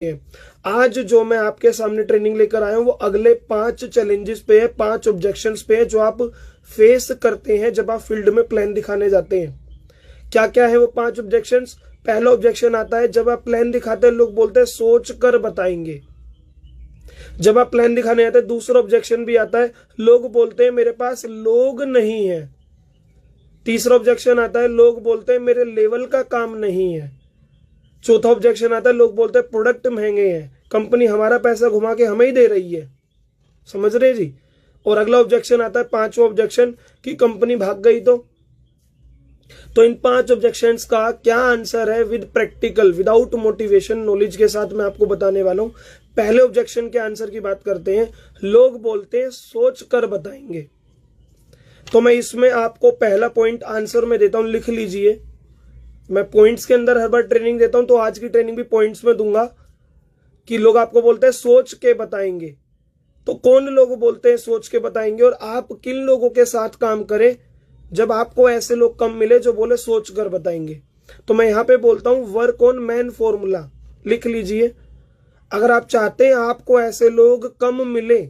है। आज जो मैं आपके सामने ट्रेनिंग लेकर आया हूं वो अगले 5 चैलेंजेस पे है, 5 ऑब्जेक्शंस पे है जो आप फेस करते हैं जब आप फील्ड में प्लान दिखाने जाते हैं। क्या क्या है वो 5 ऑब्जेक्शंस? पहला ऑब्जेक्शन आता है जब आप प्लान दिखाते हैं लोग बोलते हैं सोच कर बताएंगे। जब आप प्लान दिखाने जाते हैं दूसरा ऑब्जेक्शन भी आता है, लोग बोलते हैं मेरे पास लोग नहीं है। तीसरा ऑब्जेक्शन आता है लोग बोलते हैं मेरे लेवल का काम नहीं है। चौथा ऑब्जेक्शन आता है लोग बोलते हैं प्रोडक्ट महंगे हैं, कंपनी हमारा पैसा घुमा के हमें ही दे रही है। समझ रहे जी? और अगला ऑब्जेक्शन आता है पांचवा ऑब्जेक्शन कि कंपनी भाग गई तो इन 5 ऑब्जेक्शंस का क्या आंसर है with practical, without motivation, knowledge के साथ मैं आपको बताने वाला हूं। पहले ऑब्जेक्शन के आंसर की बात करते हैं। लोग बोलते हैं सोच कर बताएंगे। तो मैं इसमें आपको पहला पॉइंट आंसर में देता हूं, लिख लीजिए। मैं पॉइंट्स के अंदर हर बार ट्रेनिंग देता हूं तो आज की ट्रेनिंग भी पॉइंट्स में दूंगा कि लोग आपको बोलते हैं सोच के बताएंगे। तो कौन लोग बोलते हैं सोच के बताएंगे और आप किन लोगों के साथ काम करें जब आपको ऐसे लोग कम मिले जो बोले सोच कर बताएंगे। तो मैं यहां पे बोलता हूं वर्क ऑन मैन फॉर्मूला, लिख लीजिए। अगर आप चाहते हैं आपको ऐसे लोग कम मिले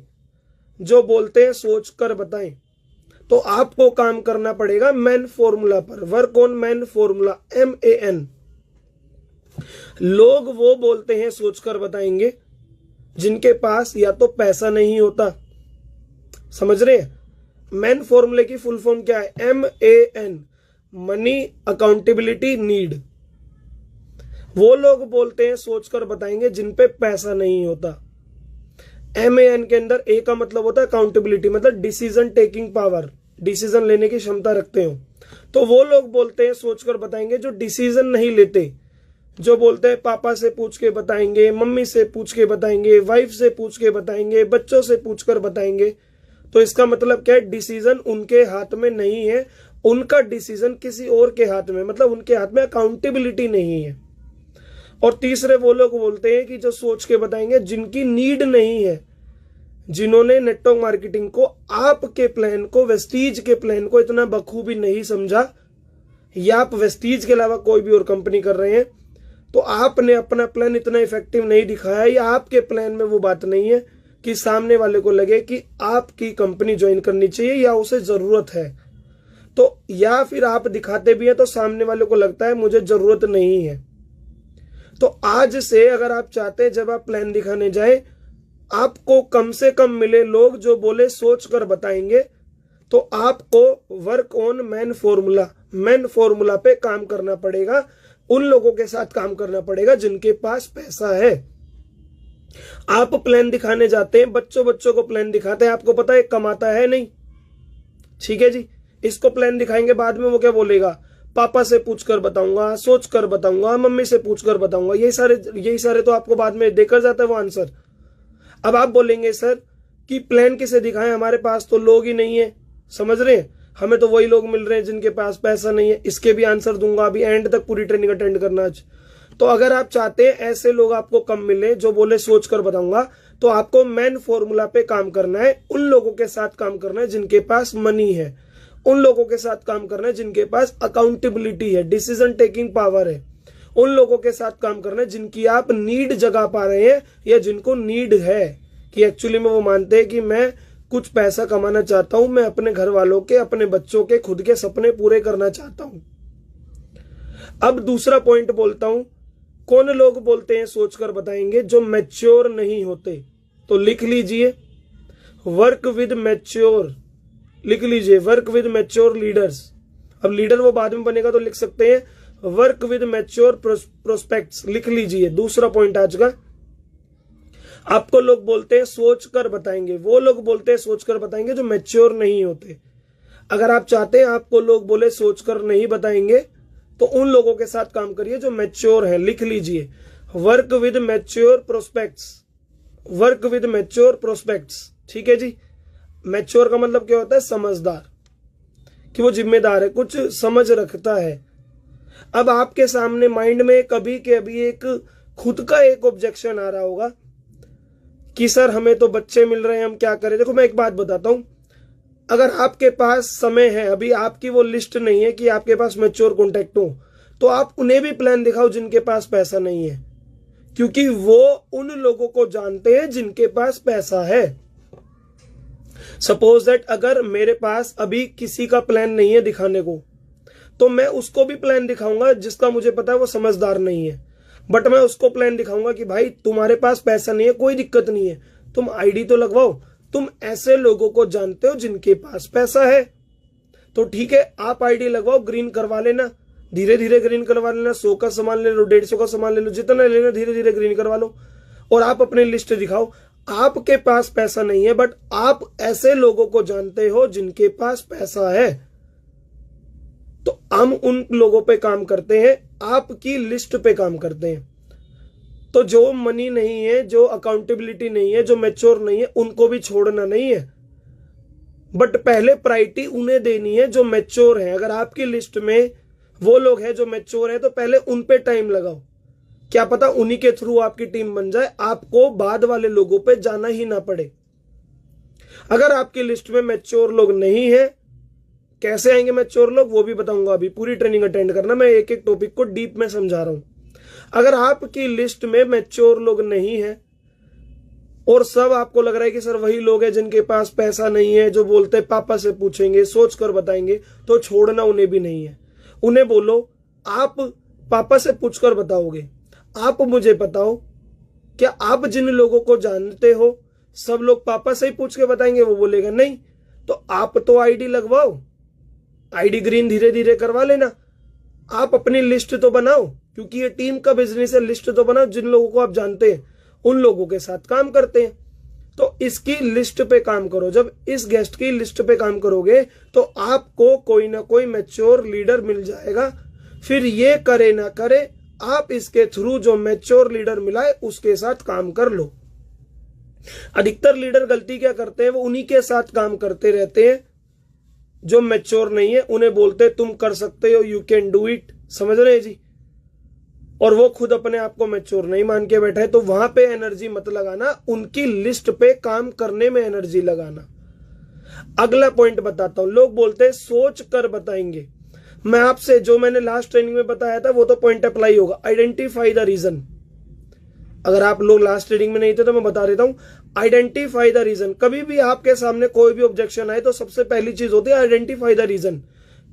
जो बोलते हैं सोच कर बताएं तो आपको काम करना पड़ेगा मैन फॉर्मूला पर। Work on man formula, MAN। लोग वो बोलते हैं सोचकर बताएंगे जिनके पास या तो पैसा नहीं होता। समझ रहे हैं? मैन फॉर्मूले की फुल फॉर्म क्या है? MAN, money, accountability, need. वो लोग बोलते हैं सोचकर बताएंगे जिन पे पैसा नहीं होता। MAN के अंदर A का मतलब होता है अकाउंटेबिलिटी, मतलब डिसीजन टेकिंग पावर, डिसीजन लेने की क्षमता रखते हो। तो वो लोग बोलते हैं सोचकर बताएंगे जो डिसीजन नहीं लेते, जो बोलते हैं पापा से पूछ के बताएंगे, मम्मी से पूछ के बताएंगे, वाइफ से पूछ के बताएंगे, बच्चों से पूछकर बताएंगे। तो इसका मतलब क्या है? डिसीजन उनके हाथ में नहीं है, उनका डिसीजन किसी और के हाथ में, मतलब उनके हाथ में अकाउंटेबिलिटी नहीं है। और तीसरे वो लोग बोलते हैं कि जो सोच के बताएंगे जिनकी नीड नहीं है, जिन्होंने नेटवर्क मार्केटिंग को, आपके प्लान को, वेस्टीज के प्लान को इतना बखूबी नहीं समझा, या आप वेस्टीज के अलावा कोई भी और कंपनी कर रहे हैं तो आपने अपना प्लान इतना इफेक्टिव नहीं दिखाया, या आपके प्लान में वो बात नहीं है कि सामने वाले को लगे कि आपकी कंपनी ज्वाइन करनी चाहिए या उसे जरूरत है। तो या फिर आप दिखाते भी हैं तो सामने वाले को लगता है मुझे जरूरत नहीं है। तो आज से अगर आप चाहते हैं जब आप प्लान दिखाने जाए आपको कम से कम मिले लोग जो बोले सोच कर बताएंगे, तो आपको work on man formula, man formula पे काम करना पड़ेगा। उन लोगों के साथ काम करना पड़ेगा जिनके पास पैसा है। आप प्लान दिखाने जाते हैं, बच्चों को प्लान दिखाते हैं, आपको पता है कमाता है नहीं, ठीक है जी। इसको प्लान दिखाएंगे, बाद में वो क्या बोलेगा? पापा से पूछकर बताऊंगा, सोच कर बताऊंगा, मम्मी से पूछकर बताऊंगा। यही सारे तो आपको बाद में देकर जाता है वो आंसर। अब आप बोलेंगे सर कि प्लान किसे दिखाएं, हमारे पास तो लोग ही नहीं है। समझ रहे हैं? हमें तो वही लोग मिल रहे हैं जिनके पास पैसा नहीं है। इसके भी आंसर दूंगा, अभी एंड तक पूरी ट्रेनिंग अटेंड करना आज। तो अगर आप चाहते हैं ऐसे लोग आपको कम मिले जो बोले सोच कर बताऊंगा, तो आपको मैन फॉर्मूला पे काम करना है। उन लोगों के साथ काम करना है जिनके पास मनी है, उन लोगों के साथ काम करना है जिनके पास अकाउंटेबिलिटी है, डिसीजन टेकिंग पावर है। उन लोगों के साथ काम करना है जिनकी आप नीड जगा पा रहे हैं, या जिनको नीड है कि एक्चुअली में वो मानते हैं कि मैं कुछ पैसा कमाना चाहता हूं, मैं अपने घर वालों के, अपने बच्चों के, खुद के सपने पूरे करना चाहता हूं। अब दूसरा पॉइंट बोलता हूं, कौन लोग बोलते हैं सोचकर बताएंगे? जो मैच्योर नहीं होते। तो लिख लीजिए वर्क विद मैच्योर, लिख लीजिए वर्क विद मैच्योर लीडर्स। अब लीडर वो बाद में बनेगा तो लिख सकते हैं वर्क विद मैच्योर प्रोस्पेक्ट्स, लिख लीजिए। दूसरा पॉइंट आज का, आपको लोग बोलते हैं सोच कर बताएंगे, वो लोग बोलते हैं सोच कर बताएंगे जो मैच्योर नहीं होते। अगर आप चाहते हैं आपको लोग बोले सोच कर नहीं बताएंगे तो उन लोगों के साथ काम करिए जो मैच्योर है। लिख लीजिए work with mature prospects, work with mature prospects, ठीक है जी। मैच्योर का मतलब क्या होता है? समझदार, कि वो जिम्मेदार है, कुछ समझ रखता है। अब आपके सामने माइंड में कभी के अभी एक खुद का एक ऑब्जेक्शन आ रहा होगा कि सर हमें तो बच्चे मिल रहे हैं, हम क्या करें? देखो मैं एक बात बताता हूं, अगर आपके पास समय है, अभी आपकी वो लिस्ट नहीं है कि आपके पास मैच्योर कॉन्टैक्ट हो, तो आप उन्हें भी प्लान दिखाओ जिनके पास पैसा नहीं है। क्योंकि वो उन लोगों को जानते हैं जिनके पास पैसा है। सपोज दैट अगर मेरे पास अभी किसी का प्लान नहीं है दिखाने को, तो मैं उसको भी प्लान दिखाऊंगा जिसका मुझे पता है वो समझदार नहीं है, बट मैं उसको प्लान दिखाऊंगा कि भाई तुम्हारे पास पैसा नहीं है, कोई दिक्कत नहीं है, तुम आईडी तो लगवाओ, तुम ऐसे लोगों को जानते हो जिनके पास पैसा है, तो ठीक है आप आईडी लगवाओ, ग्रीन करवा लेना, धीरे धीरे ग्रीन करवा लेना, 100 का सामान ले लो, 150 का सामान ले लो, जितना लेना धीरे धीरे ग्रीन करवा लो, और आप अपनी लिस्ट दिखाओ। आपके पास पैसा नहीं है बट आप ऐसे लोगों को जानते हो जिनके पास पैसा है, तो हम उन लोगों पे काम करते हैं, आपकी लिस्ट पे काम करते हैं। तो जो मनी नहीं है, जो अकाउंटेबिलिटी नहीं है, जो मैच्योर नहीं है, उनको भी छोड़ना नहीं है, बट पहले प्रायोरिटी उन्हें देनी है जो मैच्योर है। अगर आपकी लिस्ट में वो लोग हैं जो मैच्योर है तो पहले उन पे टाइम लगाओ, क्या पता उन्हीं के थ्रू आपकी टीम बन जाए, आपको बाद वाले लोगों पे जाना ही ना पड़े। अगर आपकी लिस्ट में मैच्योर लोग नहीं है, कैसे आएंगे मैच्योर लोग वो भी बताऊंगा, अभी पूरी ट्रेनिंग अटेंड करना, मैं एक एक टॉपिक को डीप में समझा रहा हूं। अगर आपकी लिस्ट में मैच्योर लोग नहीं है और सब आपको लग रहा है कि सर वही लोग हैं जिनके पास पैसा नहीं है, जो बोलते पापा से पूछेंगे, सोच कर बताएंगे, तो छोड़ना उन्हें भी नहीं है। उन्हें बोलो आप पापा से पूछकर बताओगे, आप मुझे बताओ क्या आप जिन लोगों को जानते हो सब लोग पापा से ही पूछ के बताएंगे? वो बोलेगा नहीं, तो आप तो आईडी लगवाओ, आईडी ग्रीन धीरे धीरे करवा लेना, आप अपनी लिस्ट तो बनाओ, क्योंकि ये टीम का बिजनेस है, लिस्ट तो बनाओ, जिन लोगों को आप जानते हैं उन लोगों के साथ काम करते हैं, तो इसकी लिस्ट पे काम करो। जब इस गेस्ट की लिस्ट पे काम करोगे तो आपको कोई ना कोई मैच्योर लीडर मिल जाएगा, फिर ये करे ना करे आप इसके थ्रू जो मैच्योर लीडर मिला है उसके साथ काम कर लो। अधिकतर लीडर गलती क्या करते हैं, वो उन्हीं के साथ काम करते रहते हैं जो मैच्योर नहीं है, उन्हें बोलते तुम कर सकते हो, यू कैन डू इट, समझ रहे हैं जी, और वो खुद अपने आप को मैच्योर नहीं मान के बैठा है। तो वहां पे एनर्जी मत लगाना, उनकी लिस्ट पे काम करने में एनर्जी लगाना। अगला पॉइंट बताता हूं, लोग बोलते हैं सोच कर बताएंगे, मैं आपसे जो मैंने लास्ट ट्रेनिंग में बताया था वो तो पॉइंट अप्लाई होगा, आइडेंटिफाई द रीजन। अगर आप लोग लास्ट ट्रेनिंग में नहीं थे तो मैं बता देता हूं, आइडेंटिफाई द रीजन। कभी भी आपके सामने कोई भी ऑब्जेक्शन आए तो सबसे पहली चीज होती है आइडेंटिफाई द रीजन,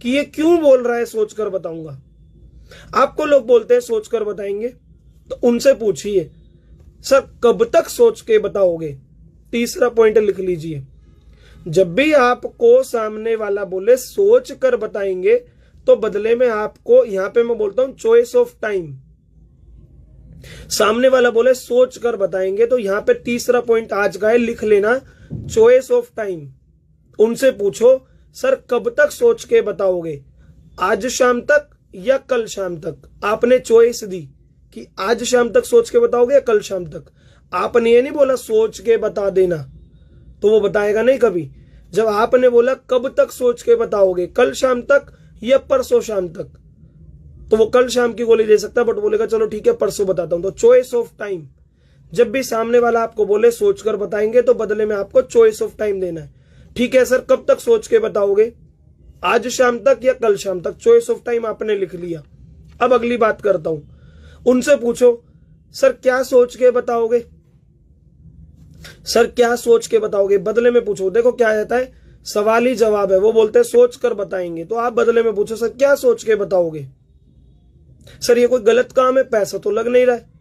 कि ये क्यों बोल रहा है, सोचकर बताऊंगा। आपको लोग बोलते हैं सोचकर बताएंगे, तो उनसे पूछिए सर कब तक सोच के बताओगे। तीसरा पॉइंट लिख लीजिए, जब भी आपको सामने वाला बोले सोच कर बताएंगे तो बदले में आपको, यहां पे मैं बोलता हूं चॉइस ऑफ टाइम, सामने वाला बोले सोच कर बताएंगे तो यहां पे तीसरा पॉइंट आज का है, लिख लेना चॉइस ऑफ टाइम। उनसे पूछो सर कब तक सोच के बताओगे, आज शाम तक या कल शाम तक। आपने चॉइस दी कि आज शाम तक सोच के बताओगे या कल शाम तक, आपने ये नहीं बोला सोच के बता देना, तो वो बताएगा नहीं कभी। जब आपने बोला कब तक सोच के बताओगे, कल शाम तक या परसों शाम तक, तो वो कल शाम की गोली दे सकता है, बट बोलेगा चलो ठीक है परसों बताता हूं। तो चॉइस ऑफ टाइम, जब भी सामने वाला आपको बोले सोचकर बताएंगे तो बदले में आपको चॉइस ऑफ टाइम देना है। ठीक है सर कब तक सोच के बताओगे, आज शाम तक या कल शाम तक, चॉइस ऑफ टाइम आपने लिख लिया। अब अगली बात करता हूं, उनसे पूछो सर क्या सोच के बताओगे, सर क्या सोच के बताओगे, बदले में पूछो। देखो क्या रहता है, सवाल ही जवाब है, वो बोलते हैं सोच कर बताएंगे, तो आप बदले में पूछो सर क्या सोच के बताओगे। सर ये कोई गलत काम है, पैसा तो लग नहीं रहा है,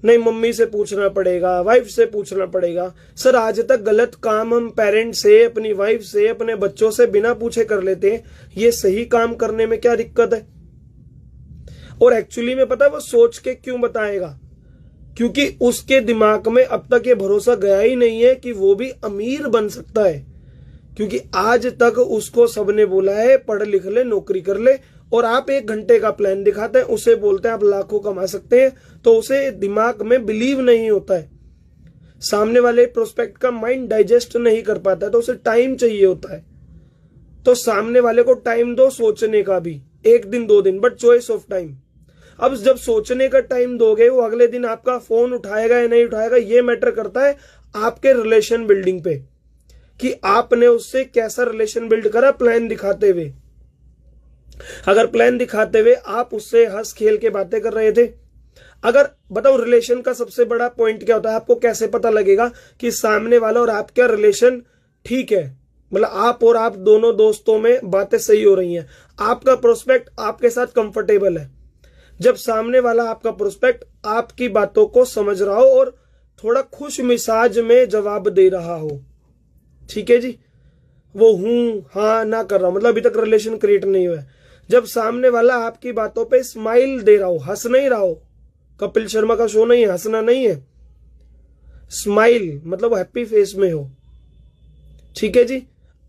नहीं मम्मी से पूछना पड़ेगा, वाइफ से पूछना पड़ेगा। सर आज तक गलत काम हम पेरेंट्स से, अपनी वाइफ से, अपने बच्चों से बिना पूछे कर लेते हैं, ये सही काम करने में क्या दिक्कत है। और एक्चुअली में पता है वो सोच के क्यों बताएगा, क्योंकि उसके दिमाग में अब तक ये भरोसा गया ही नहीं है कि वो भी अमीर बन सकता है, क्योंकि आज तक उसको सबने बोला है पढ़ लिख ले, नौकरी कर ले, और आप 1 घंटे का प्लान दिखाते हैं, उसे बोलते हैं आप लाखों कमा सकते हैं, तो उसे दिमाग में बिलीव नहीं होता है, सामने वाले प्रोस्पेक्ट का माइंड डाइजेस्ट नहीं कर पाता है, तो उसे टाइम चाहिए होता है। तो सामने वाले को टाइम दो सोचने का भी, 1 दिन 2 दिन, बट चॉइस ऑफ टाइम। अब जब सोचने का टाइम दोगे, वो अगले दिन आपका फोन उठाएगा या नहीं उठाएगा, ये मैटर करता है आपके रिलेशन बिल्डिंग पे, कि आपने उससे कैसा रिलेशन बिल्ड करा प्लान दिखाते हुए। अगर प्लान दिखाते हुए आप उससे हंस खेल के बातें कर रहे थे, अगर बताओ रिलेशन का सबसे बड़ा पॉइंट क्या होता है, आपको कैसे पता लगेगा कि सामने वाला और आपका रिलेशन ठीक है, मतलब आप और आप दोनों दोस्तों में बातें सही हो रही हैं, आपका प्रोस्पेक्ट आपके साथ कंफर्टेबल है। जब सामने वाला आपका प्रोस्पेक्ट आपकी बातों को समझ रहा हो और थोड़ा खुश मिजाज में जवाब दे रहा हो, ठीक है जी, वो हूं हाँ ना कर रहा हूं, मतलब अभी तक रिलेशन क्रिएट नहीं हुआ है। जब सामने वाला आपकी बातों पे स्माइल दे रहा हो, हंस नहीं रहा हो, कपिल शर्मा का शो नहीं है, हंसना नहीं है, स्माइल मतलब हैप्पी फेस में हो, ठीक है जी।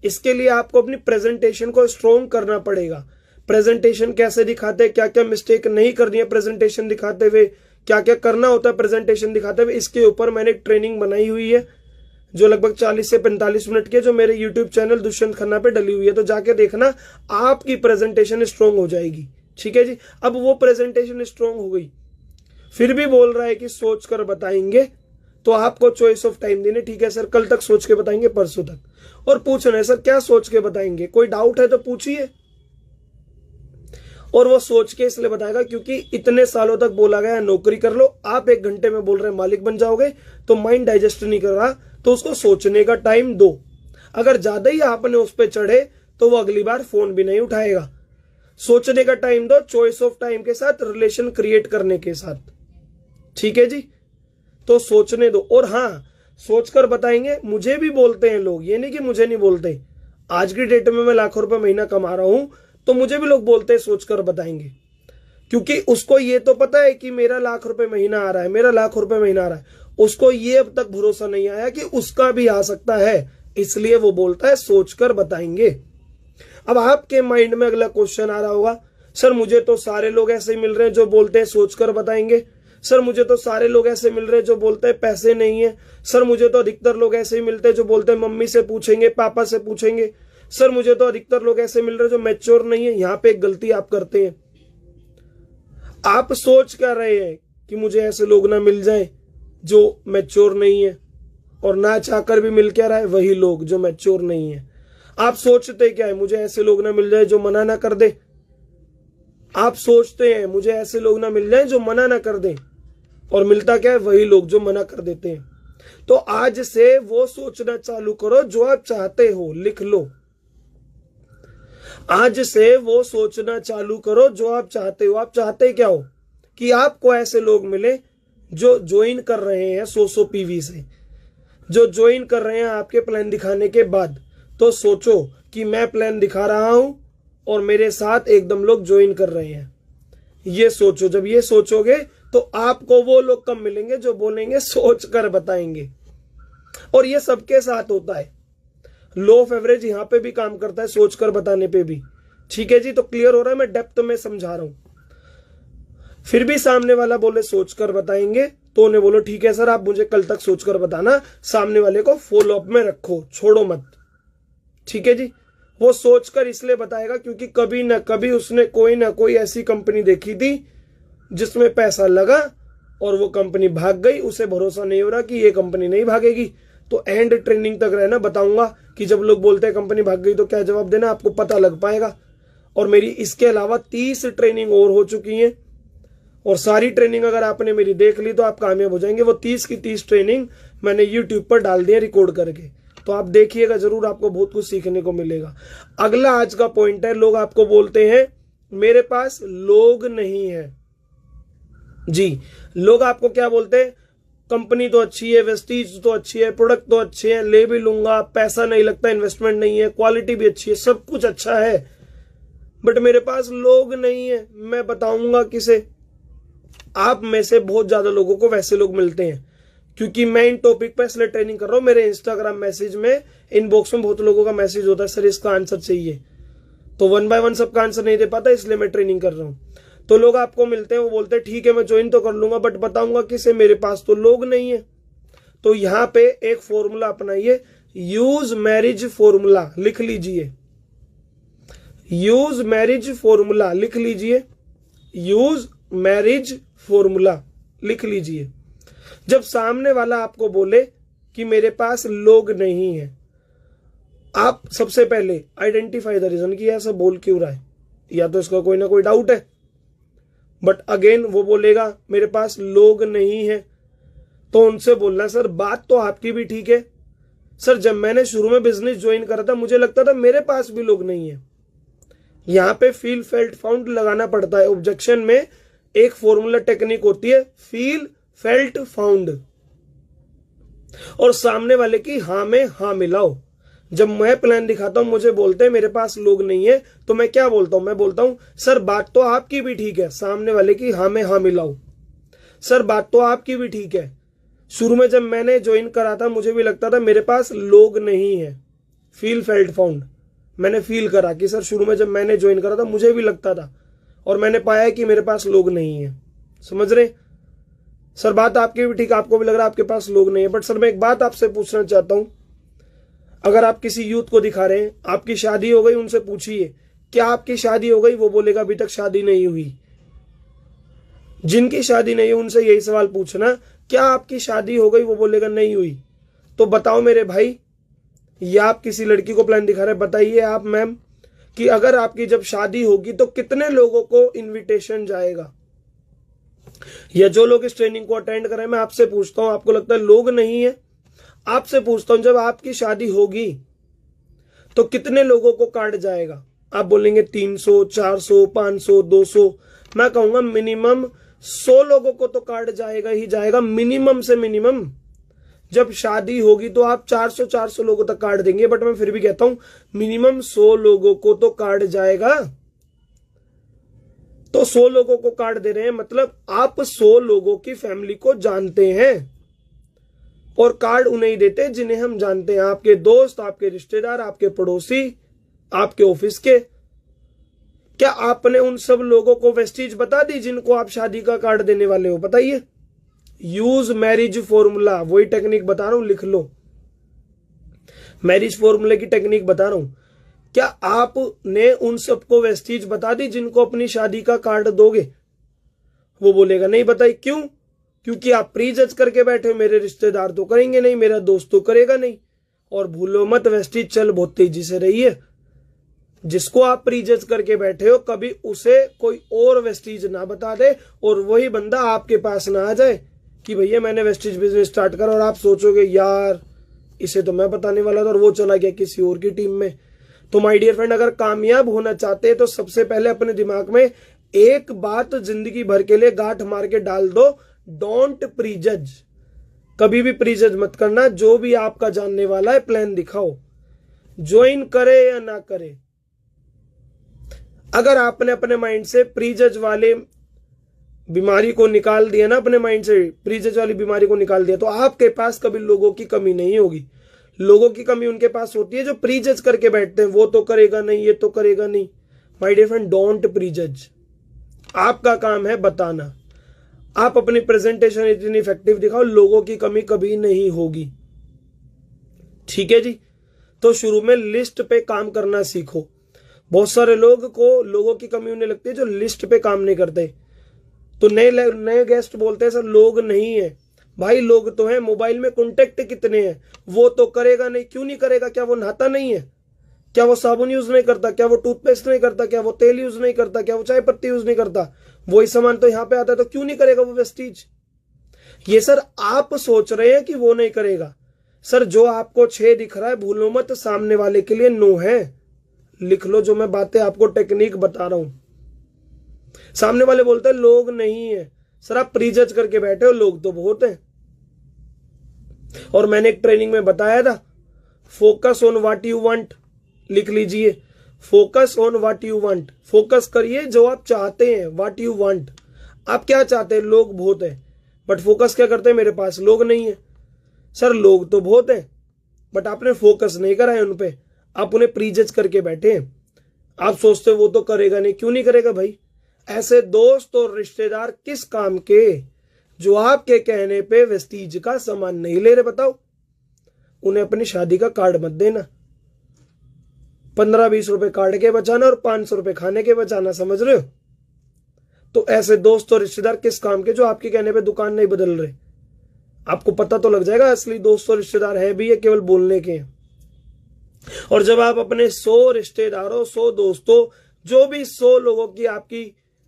इसके लिए आपको अपनी प्रेजेंटेशन को स्ट्रोंग करना पड़ेगा। प्रेजेंटेशन कैसे दिखाते हैं, क्या क्या मिस्टेक नहीं करनी है प्रेजेंटेशन दिखाते हुए, क्या क्या करना होता है प्रेजेंटेशन दिखाते हुए, इसके ऊपर मैंने एक ट्रेनिंग बनाई हुई है जो लगभग 40 से 45 मिनट की है, जो मेरे YouTube चैनल दुष्यंत खन्ना पे डली हुई है, तो जाके देखना, आपकी प्रेजेंटेशन स्ट्रोंग हो जाएगी, ठीक है जी। अब वो प्रेजेंटेशन स्ट्रोंग हो गई, फिर भी बोल रहा है कि सोच कर बताएंगे, तो आपको चॉइस ऑफ टाइम देने, ठीक है सर कल तक सोच के बताएंगे, परसों तक, और पूछना है सर क्या सोच के बताएंगे, कोई डाउट है तो पूछिए। और वो सोच के इसलिए बताएगा क्योंकि इतने सालों तक बोला गया नौकरी कर लो, आप 1 घंटे में बोल रहे हैं मालिक बन जाओगे, तो माइंड डाइजेस्ट नहीं कर रहा, तो उसको सोचने का टाइम दो। अगर ज्यादा ही आपने उस पर चढ़े तो वो अगली बार फोन भी नहीं उठाएगा। सोचने का टाइम दो, चॉइस ऑफ टाइम के साथ, रिलेशन क्रिएट करने के साथ, ठीक है जी। तो सोचने दो, और हाँ सोचकर बताएंगे, मुझे भी बोलते हैं लोग, ये नहीं कि मुझे नहीं बोलते, आज की डेट में मैं लाखों रुपए महीना कमा रहा हूं, तो मुझे भी लोग बोलते हैं सोचकर बताएंगे, क्योंकि उसको ये तो पता है कि मेरा लाख रुपए महीना आ रहा है, मेरा लाख रुपए महीना आ रहा है, उसको ये अब तक भरोसा नहीं आया कि उसका भी आ सकता है, इसलिए वो बोलता है सोचकर बताएंगे। अब आपके माइंड में अगला क्वेश्चन आ रहा होगा, सर मुझे तो सारे लोग ऐसे मिल रहे हैं जो बोलते हैं सोचकर बताएंगे, सर मुझे तो सारे लोग ऐसे मिल रहे हैं जो बोलते हैं पैसे नहीं है, सर मुझे तो अधिकतर लोग ऐसे ही मिलते हैं जो बोलते हैं मम्मी से पूछेंगे, पापा से पूछेंगे, सर मुझे तो अधिकतर लोग ऐसे मिल रहे हैं जो मैच्योर नहीं है। यहां पे एक गलती आप करते हैं, आप सोच कर रहे हैं कि मुझे ऐसे लोग ना मिल जाए जो मैच्योर नहीं है, और ना चाहकर भी मिल क्या रहा है, वही लोग जो मैच्योर नहीं है। आप सोचते क्या है, मुझे ऐसे लोग ना मिल जाए जो मना ना कर दे, आप सोचते हैं मुझे ऐसे लोग ना मिल जाए जो मना ना कर दे, और मिलता क्या है, वही लोग जो मना कर देते हैं। तो आज से वो सोचना चालू करो जो आप चाहते हो, लिख लो, आज से वो सोचना चालू करो जो आप चाहते हो। आप चाहते क्या हो, कि आपको ऐसे लोग मिले जो ज्वाइन कर रहे हैं 100 पीवी से, जो ज्वाइन कर रहे हैं आपके प्लान दिखाने के बाद। तो सोचो कि मैं प्लान दिखा रहा हूं और मेरे साथ एकदम लोग ज्वाइन कर रहे हैं, ये सोचो। जब ये सोचोगे तो आपको वो लोग कम मिलेंगे जो बोलेंगे सोच कर बताएंगे, और ये सबके साथ होता है। लॉ ऑफ एवरेज यहां पे भी काम करता है, सोचकर बताने पे भी, ठीक है जी। तो क्लियर हो रहा है, मैं डेप्थ में समझा रहा हूं। फिर भी सामने वाला बोले सोचकर बताएंगे, तो उन्हें बोलो ठीक है सर आप मुझे कल तक सोचकर बताना, सामने वाले को फॉलो अप में रखो, छोड़ो मत, ठीक है जी। वो सोचकर इसलिए बताएगा क्योंकि कभी ना कभी उसने कोई ना कोई ऐसी कंपनी देखी थी जिसमें पैसा लगा और वो कंपनी भाग गई, उसे भरोसा नहीं हो रहा कि ये कंपनी नहीं भागेगी। तो एंड ट्रेनिंग तक रहना, बताऊंगा कि जब लोग बोलते हैं कंपनी भाग गई तो क्या जवाब देना, आपको पता लग पाएगा। और मेरी इसके अलावा 30 ट्रेनिंग और हो चुकी हैं, और सारी ट्रेनिंग अगर आपने मेरी देख ली तो आप कामयाब हो जाएंगे। वो 30 की 30 ट्रेनिंग मैंने यूट्यूब पर डाल दी है रिकॉर्ड करके, तो आप देखिएगा जरूर, आपको बहुत कुछ सीखने को मिलेगा। अगला आज का पॉइंट है, लोग आपको बोलते हैं मेरे पास लोग नहीं है। जी, लोग आपको क्या बोलते हैं, कंपनी तो अच्छी है, वेस्टीज तो अच्छी है, प्रोडक्ट तो अच्छे हैं, ले भी लूंगा, पैसा नहीं लगता, इन्वेस्टमेंट नहीं है, क्वालिटी भी अच्छी है, सब कुछ अच्छा है, बट मेरे पास लोग नहीं है। मैं बताऊंगा किसे, आप में से बहुत ज्यादा लोगों को वैसे लोग मिलते हैं, क्योंकि मैं इन टॉपिक पर इसलिए ट्रेनिंग कर रहा हूं। मेरे इंस्टाग्राम मैसेज में, इनबॉक्स में बहुत लोगों का मैसेज होता है सर इसका आंसर चाहिए, तो 1 बाय 1 सबका आंसर नहीं दे पाता, इसलिए मैं ट्रेनिंग कर रहा हूं। तो लोग आपको मिलते हैं, वो बोलते हैं ठीक है मैं ज्वाइन तो कर लूंगा, बट बताऊंगा किसे, मेरे पास तो लोग नहीं है। तो यहां पे एक फॉर्मूला अपनाइए, यूज मैरिज फॉर्मूला, लिख लीजिए, यूज मैरिज फॉर्मूला लिख लीजिए, यूज मैरिज फॉर्मूला लिख लीजिए। जब सामने वाला आपको बोले कि मेरे पास लोग नहीं है, आप सबसे पहले आइडेंटिफाई द रीजन कि ऐसा बोल क्यों रहा है, या तो इसका कोई ना कोई डाउट है, बट अगेन वो बोलेगा मेरे पास लोग नहीं है। तो उनसे बोलना सर बात तो आपकी भी ठीक है, सर जब मैंने शुरू में बिजनेस ज्वाइन करा था मुझे लगता था मेरे पास भी लोग नहीं है। यहां पे फील फेल्ट फाउंड लगाना पड़ता है। ऑब्जेक्शन में एक फॉर्मूला टेक्निक होती है, फील फेल्ट फाउंड, और सामने वाले की हां में हां मिलाओ। जब मैं प्लान दिखाता हूं मुझे बोलते हैं मेरे पास लोग नहीं है, तो मैं क्या बोलता हूं, मैं बोलता हूं सर बात तो आपकी भी ठीक है, सामने वाले की हां में हां मिलाओ। सर बात तो आपकी भी ठीक है, शुरू में जब मैंने ज्वाइन करा था मुझे भी लगता था मेरे पास लोग नहीं है। फील फेल्ट फाउंड, मैंने फील करा कि सर शुरू में जब मैंने ज्वाइन करा था मुझे भी लगता था और मैंने पाया कि मेरे पास लोग नहीं है। समझ रहे? सर बात आपकी भी ठीक, आपको भी लग रहा है आपके पास लोग नहीं है। बट सर मैं एक बात आपसे पूछना चाहता हूं, अगर आप किसी यूथ को दिखा रहे हैं आपकी शादी हो गई, उनसे पूछिए क्या आपकी शादी हो गई, वो बोलेगा अभी तक शादी नहीं हुई। जिनकी शादी नहीं हुई उनसे यही सवाल पूछना, क्या आपकी शादी हो गई, वो बोलेगा नहीं हुई। तो बताओ मेरे भाई, या आप किसी लड़की को प्लान दिखा रहे हैं, बताइए आप मैम कि अगर आपकी जब शादी होगी तो कितने लोगों को इनविटेशन जाएगा। या जो लोग इस ट्रेनिंग को अटेंड कर रहे हैं, मैं आपसे पूछता हूं, आपको लगता है लोग नहीं है, आपसे पूछता हूं जब आपकी शादी होगी तो कितने लोगों को कार्ड जाएगा। आप बोलेंगे 300, 400, 500, 200, मैं कहूंगा मिनिमम 100 लोगों को तो कार्ड जाएगा ही जाएगा, मिनिमम से मिनिमम। जब शादी होगी तो आप 400 लोगों तक कार्ड देंगे, बट मैं फिर भी कहता हूं मिनिमम 100 लोगों को तो कार्ड जाएगा। तो 100 लोगों को कार्ड दे रहे हैं मतलब आप 100 लोगों की फैमिली को जानते हैं, और कार्ड उन्हें ही देते हैं जिन्हें हम जानते हैं, आपके दोस्त, आपके रिश्तेदार, आपके पड़ोसी, आपके ऑफिस के। क्या आपने उन सब लोगों को वेस्टीज बता दी जिनको आप शादी का कार्ड देने वाले हो? बताइए। यूज मैरिज फॉर्मूला, वही टेक्निक बता रहा हूं, लिख लो, मैरिज फॉर्मूले की टेक्निक बता रहा हूं। क्या आपने उन सबको वेस्टीज बता दी जिनको अपनी शादी का कार्ड दोगे? वो बोलेगा नहीं बताई। क्यों? क्योंकि आप प्री जज करके बैठे, मेरे रिश्तेदार तो करेंगे नहीं, मेरा दोस्त तो करेगा नहीं। और भूलो मत वेस्टीज चल बहुत तेजी से रही है। जिसको आप प्री जज करके बैठे हो कभी उसे कोई और वेस्टीज ना बता दे, और वही बंदा आपके पास ना आ जाए कि भैया मैंने वेस्टीज बिजनेस स्टार्ट करा, और आप सोचोगे यार इसे तो मैं बताने वाला था और वो चला गया किसी और की टीम में। तो माय डियर फ्रेंड, अगर कामयाब होना चाहते हैं तो सबसे पहले अपने दिमाग में एक बात जिंदगी भर के लिए गांठ मार के डाल दो, डोंट प्रीजज। कभी भी प्रीजज मत करना। जो भी आपका जानने वाला है प्लान दिखाओ, ज्वाइन करे या ना करे। अगर आपने अपने माइंड से प्रीजज वाले बीमारी को निकाल दिया ना, अपने माइंड से प्रीजज वाली बीमारी को निकाल दिया, तो आपके पास कभी लोगों की कमी नहीं होगी। लोगों की कमी उनके पास होती है जो प्रीजज करके बैठते हैं, वो तो करेगा नहीं, ये तो करेगा नहीं। My dear friend, don't prejudge. आपका काम है बताना। आप अपनी प्रेजेंटेशन इतनी इफेक्टिव दिखाओ, लोगों की कमी कभी नहीं होगी। ठीक है जी। तो शुरू में लिस्ट पे काम करना सीखो। बहुत सारे लोग को लोगों की कमी उन्हें लगती है जो लिस्ट पे काम नहीं करते। तो नए गेस्ट बोलते हैं सर लोग नहीं है। भाई लोग तो हैं, मोबाइल में कॉन्टेक्ट कितने हैं, वो तो करेगा नहीं। क्यों नहीं करेगा? क्या वो नहाता नहीं है? क्या वो साबुन यूज नहीं करता? क्या वो टूथपेस्ट नहीं करता? क्या वो तेल यूज नहीं करता? क्या वो चाय पत्ती यूज नहीं करता? वही सामान तो यहाँ पे आता है, तो क्यों नहीं करेगा वो वेस्टीज? ये सर आप सोच रहे हैं कि वो नहीं करेगा। सर जो आपको 6 दिख रहा है, भूलो मत सामने वाले के लिए 9 है। लिख लो जो मैं बातें आपको टेक्निक बता रहा हूं। सामने वाले बोलते हैं लोग नहीं है, सर आप प्रीजज करके बैठे हो, लोग तो बहुत हैं। और मैंने एक ट्रेनिंग में बताया था, focus on what you want. लिख लीजिए, focus on what you want. Focus करिए जो आप चाहते हैं, व्हाट यू वांट। आप क्या चाहते हैं? लोग बहुत हैं, बट फोकस क्या करते हैं? मेरे पास लोग नहीं है। सर लोग तो बहुत हैं, बट आपने फोकस नहीं करा है उन पे, आप उन्हें प्रीजज करके बैठे हैं। आप सोचते हो वो तो करेगा नहीं। क्यों नहीं करेगा भाई? ऐसे दोस्त और रिश्तेदार किस काम के जो आपके कहने पे वेस्टीज का सामान नहीं ले रहे? बताओ। उन्हें अपनी शादी का कार्ड मत देना। 15-20 रुपए कार्ड के बचाना और 500 रुपए खाने के बचाना, समझ रहे हो? तो ऐसे दोस्त और रिश्तेदार किस काम के जो आपके कहने पे दुकान नहीं बदल रहे? आपको पता तो लग जाएगा असली दोस्त और रिश्तेदार है भी, ये केवल बोलने के हैं। और जब आप अपने 100 रिश्तेदारों, 100 दोस्तों, जो भी 100 लोगों की आपकी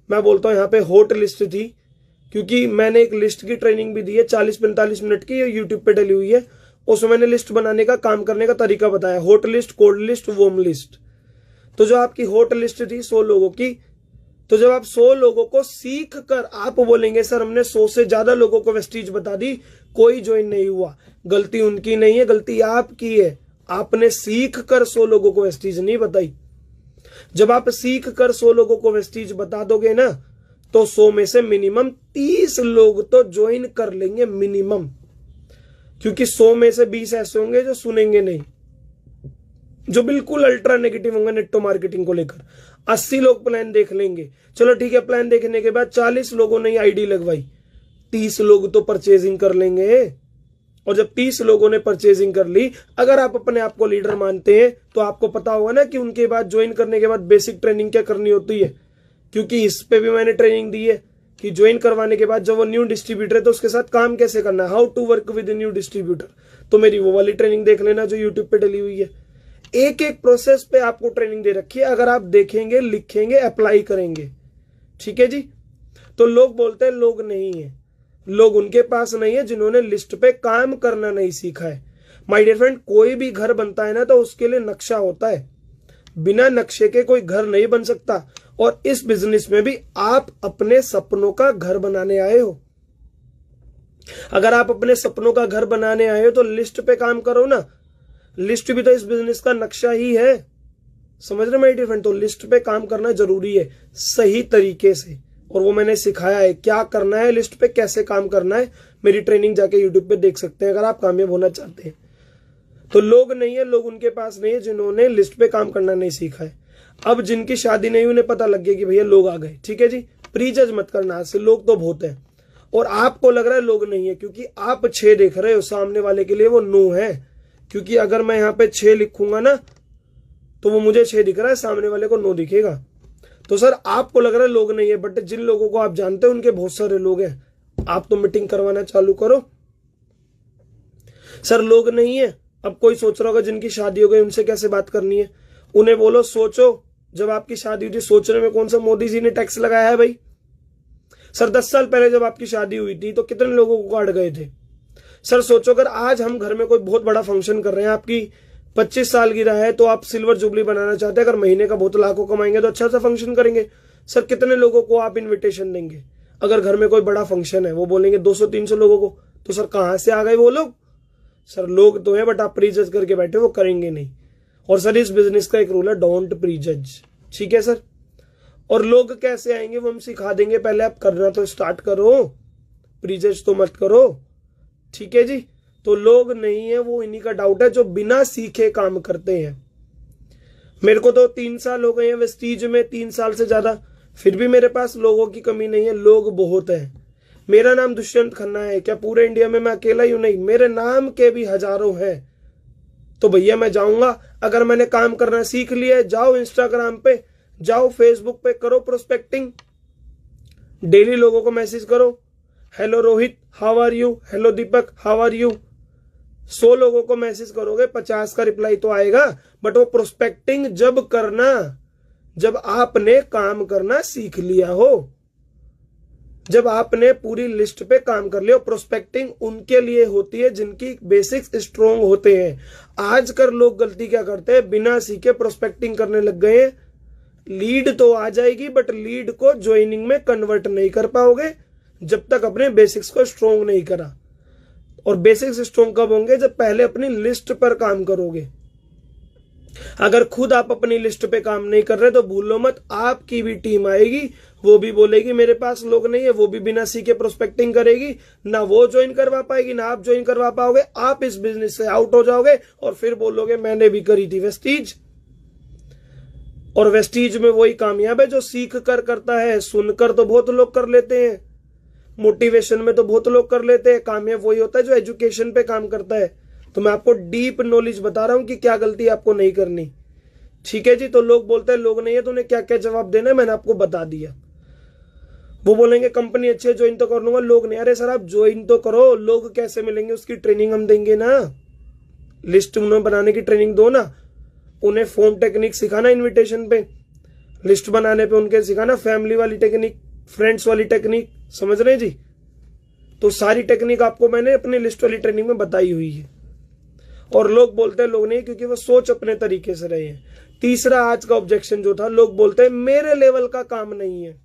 मैं बोलता हूँ यहाँ पे हॉट लिस्ट थी, क्योंकि मैंने एक लिस्ट की ट्रेनिंग भी दी है 40-45 मिनट की, यूट्यूब पे डली हुई है। उसमें मैंने लिस्ट बनाने का, काम करने का तरीका बताया, hot list, cold list, warm list. तो जो आपकी हॉट लिस्ट थी 100 लोगों की, तो जब आप 100 लोगों को सीख कर आप बोलेंगे सर हमने 100 से ज्यादा लोगों को वेस्टीज बता दी, कोई ज्वाइन नहीं हुआ, गलती उनकी नहीं है, गलती आपकी है। आपने सीख कर 100 लोगों को वेस्टीज नहीं बताई। जब आप सीख कर 100 लोगों को वेस्टीज बता दोगे ना, तो 100 में से मिनिमम 30 लोग तो ज्वाइन कर लेंगे मिनिमम, क्योंकि 100 में से 20 ऐसे होंगे जो सुनेंगे नहीं, जो बिल्कुल अल्ट्रा नेगेटिव होंगे नेटो मार्केटिंग को लेकर। 80 लोग प्लान देख लेंगे, चलो ठीक है, प्लान देखने के बाद 40 लोगों ने आईडी लगवाई, 30 लोग तो परचेजिंग कर लेंगे। और जब 30 लोगों ने परचेजिंग कर ली, अगर आप अपने आप को लीडर मानते हैं, तो आपको पता होगा ना कि उनके बाद ज्वाइन करने के बाद बेसिक ट्रेनिंग क्या करनी होती है, क्योंकि इस पे भी मैंने ट्रेनिंग दी है कि ज्वाइन करवाने के बाद जब वो न्यू डिस्ट्रीब्यूटर है तो उसके साथ काम कैसे करना है, how to work with new distributor. तो मेरी वो वाली ट्रेनिंग देख लेना जो यूट्यूब पे डली हुई है। एक एक प्रोसेस पे आपको ट्रेनिंग दे रखी है, अगर आप देखेंगे, लिखेंगे, अप्लाई करेंगे, ठीक है जी। तो लोग बोलते हैं लोग नहीं है, लोग उनके पास नहीं है जिन्होंने लिस्ट पे काम करना नहीं सीखा है। माय डियर फ्रेंड, कोई भी घर बनता है ना तो उसके लिए नक्शा होता है, बिना नक्शे के कोई घर नहीं बन सकता। और इस बिजनेस में भी आप अपने सपनों का घर बनाने आए हो। अगर आप अपने सपनों का घर बनाने आए हो तो लिस्ट पे काम करो ना, लिस्ट भी तो इस बिजनेस का नक्शा ही है, समझ रहे माय डियर फ्रेंड। तो लिस्ट पे काम करना जरूरी है सही तरीके से, और वो मैंने सिखाया है क्या करना है, लिस्ट पे कैसे काम करना है। मेरी ट्रेनिंग जाके यूट्यूब पे देख सकते हैं अगर आप कामयाब होना चाहते हैं। तो लोग नहीं है, लोग उनके पास नहीं है जिन्होंने लिस्ट पे काम करना नहीं सीखा है। अब जिनकी शादी नहीं, उन्हें पता लग गया कि भैया लोग आ गए, ठीक है जी। प्री जज मत करना आज से, लोग तो बहुत है और आपको लग रहा है लोग नहीं है, क्योंकि आप 6 देख रहे हो, सामने वाले के लिए वो 9 है। क्योंकि अगर मैं यहाँ पे 6 लिखूंगा ना तो वो मुझे 6 दिख रहा है, सामने वाले को 9 दिखेगा। तो सर आपको लग रहा है लोग नहीं है, बट जिन लोगों को आप जानते हो उनके बहुत सारे लोग हैं। आप तो मीटिंग करवाना चालू करो। सर लोग नहीं है, अब कोई सोच रहा होगा जिनकी शादी हो गई उनसे कैसे बात करनी है। उन्हें बोलो सोचो, जब आपकी शादी हुई थी सोचने में कौन सा मोदी जी ने टैक्स लगाया है भाई। सर 10 साल पहले जब आपकी शादी हुई थी तो कितने लोगों को काट गए थे। सर सोचो अगर आज हम घर में कोई बहुत बड़ा फंक्शन कर रहे हैं, आपकी 25 साल की रहा है तो आप सिल्वर जुबली बनाना चाहते हैं, अगर महीने का बहुत लाखों कमाएंगे तो अच्छा सा फंक्शन करेंगे। सर कितने लोगों को आप इन्विटेशन देंगे। अगर घर में कोई बड़ा फंक्शन है वो बोलेंगे 200-300 लोगों को, तो सर कहां से आ गए वो लोग। सर लोग तो हैं बट आप प्री जज करके बैठे, वो करेंगे नहीं। और सर इस बिजनेस का एक रूल है, डोंट प्री जज, ठीक है सर। और लोग कैसे आएंगे वो हम सिखा देंगे, पहले आप करना तो स्टार्ट करो, प्री जज तो मत करो, ठीक है जी। तो लोग नहीं है, वो इन्हीं का डाउट है जो बिना सीखे काम करते हैं। मेरे को तो 3 साल हो गए हैं वेस्टीज में, 3 साल से ज्यादा, फिर भी मेरे पास लोगों की कमी नहीं है, लोग बहुत है। मेरा नाम दुष्यंत खन्ना है, क्या पूरे इंडिया में मैं अकेला ही हूं? नहीं, मेरे नाम के भी हजारों हैं। तो भैया मैं जाऊंगा, अगर मैंने काम करना सीख लिया, जाओ इंस्टाग्राम पे, जाओ फेसबुक पे, करो प्रोस्पेक्टिंग, डेली लोगों को मैसेज करो, hello Rohit how are you, hello Deepak how are you. 100 लोगों को मैसेज करोगे, 50 का रिप्लाई तो आएगा। बट वो प्रोस्पेक्टिंग जब करना जब आपने काम करना सीख लिया हो, जब आपने पूरी लिस्ट पे काम कर लिया। प्रोस्पेक्टिंग उनके लिए होती है जिनकी बेसिक्स स्ट्रोंग होते हैं। आजकल लोग गलती क्या करते हैं, बिना सीखे प्रोस्पेक्टिंग करने लग गए हैं। लीड तो आ जाएगी बट लीड को ज्वाइनिंग में कन्वर्ट नहीं कर पाओगे जब तक अपने बेसिक्स को स्ट्रोंग नहीं करा। और बेसिक्स स्ट्रोंग कब होंगे, जब पहले अपनी लिस्ट पर काम करोगे। अगर खुद आप अपनी लिस्ट पे काम नहीं कर रहे तो भूलो मत, आपकी भी टीम आएगी, वो भी बोलेगी मेरे पास लोग नहीं है, वो भी बिना सीखे प्रोस्पेक्टिंग करेगी, ना वो ज्वाइन करवा पाएगी ना आप ज्वाइन करवा पाओगे। आप इस बिजनेस से आउट हो जाओगे और फिर बोलोगे मैंने भी करी थी वेस्टीज। और वेस्टीज में वही कामयाब है जो सीख कर करता है। सुनकर तो बहुत लोग कर लेते हैं, मोटिवेशन में तो बहुत लोग कर लेते हैं, कामयाब वही होता है जो एजुकेशन पे काम करता है। तो मैं आपको डीप नॉलेज बता रहा हूं कि क्या गलती आपको नहीं करनी, ठीक है जी। तो लोग बोलते हैं लोग नहीं है, तो उन्हें क्या क्या जवाब देना है मैंने आपको बता दिया। वो बोलेंगे कंपनी अच्छी है ज्वाइन तो कर लूंगा, लोग नहीं। अरे सर आप ज्वाइन तो करो, लोग कैसे मिलेंगे उसकी ट्रेनिंग हम देंगे ना। लिस्ट उन्हें बनाने की ट्रेनिंग दो ना, उन्हें फोन टेक्निक सिखाना इन्विटेशन पे। लिस्ट बनाने पे उनके सिखाना, फैमिली वाली टेक्निक, फ्रेंड्स वाली टेक्निक, समझ रहे हैं जी। तो सारी टेक्निक आपको मैंने अपनी लिस्ट वाली ट्रेनिंग में बताई हुई है। और लोग बोलते हैं लोग नहीं, क्योंकि वो सोच अपने तरीके से रहे हैं। तीसरा आज का ऑब्जेक्शन जो था, लोग बोलते हैं मेरे लेवल का काम नहीं है।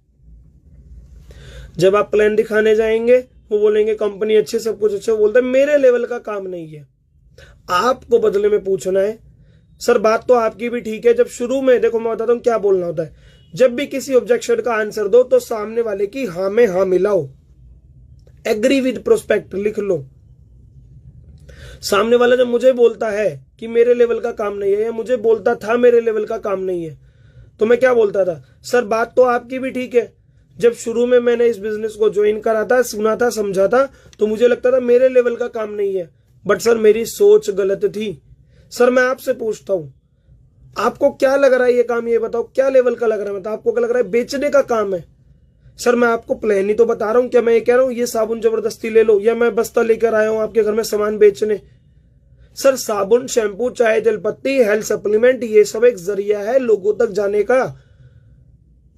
जब आप प्लान दिखाने जाएंगे वो बोलेंगे कंपनी अच्छी, सब कुछ अच्छा, बोलते हैं मेरे लेवल का काम नहीं है। आपको बदले में पूछना है, सर बात तो आपकी भी ठीक है, जब शुरू में देखो मैं बताता हूं क्या बोलना होता है। जब भी किसी ऑब्जेक्शन का आंसर दो तो सामने वाले की हाँ में हाँ मिलाओ, एग्री विद प्रोस्पेक्ट लिख लो। सामने वाला जब मुझे बोलता है कि मेरे लेवल का काम नहीं है, या मुझे बोलता था मेरे लेवल का काम नहीं है, तो मैं क्या बोलता था, सर बात तो आपकी भी ठीक है, जब शुरू में मैंने इस बिजनेस को ज्वाइन करा था, सुना था, समझा था, तो मुझे लगता था मेरे लेवल का काम नहीं है, बट सर मेरी सोच गलत थी। सर मैं आपसे पूछता हूं, आपको क्या लग रहा है ये काम, ये बताओ क्या लेवल का लग रहा है, मतलब आपको क्या लग रहा है बेचने का काम है। सर मैं आपको प्लान ही तो बता रहा हूं, क्या मैं ये कह रहा हूं ये साबुन जबरदस्ती ले लो, या मैं बस्ता लेकर आया हूं आपके घर में सामान बेचने। सर साबुन, शैम्पू, चाय, जलपत्ती, हेल्थ सप्लीमेंट, ये सब एक जरिया है लोगों तक जाने का।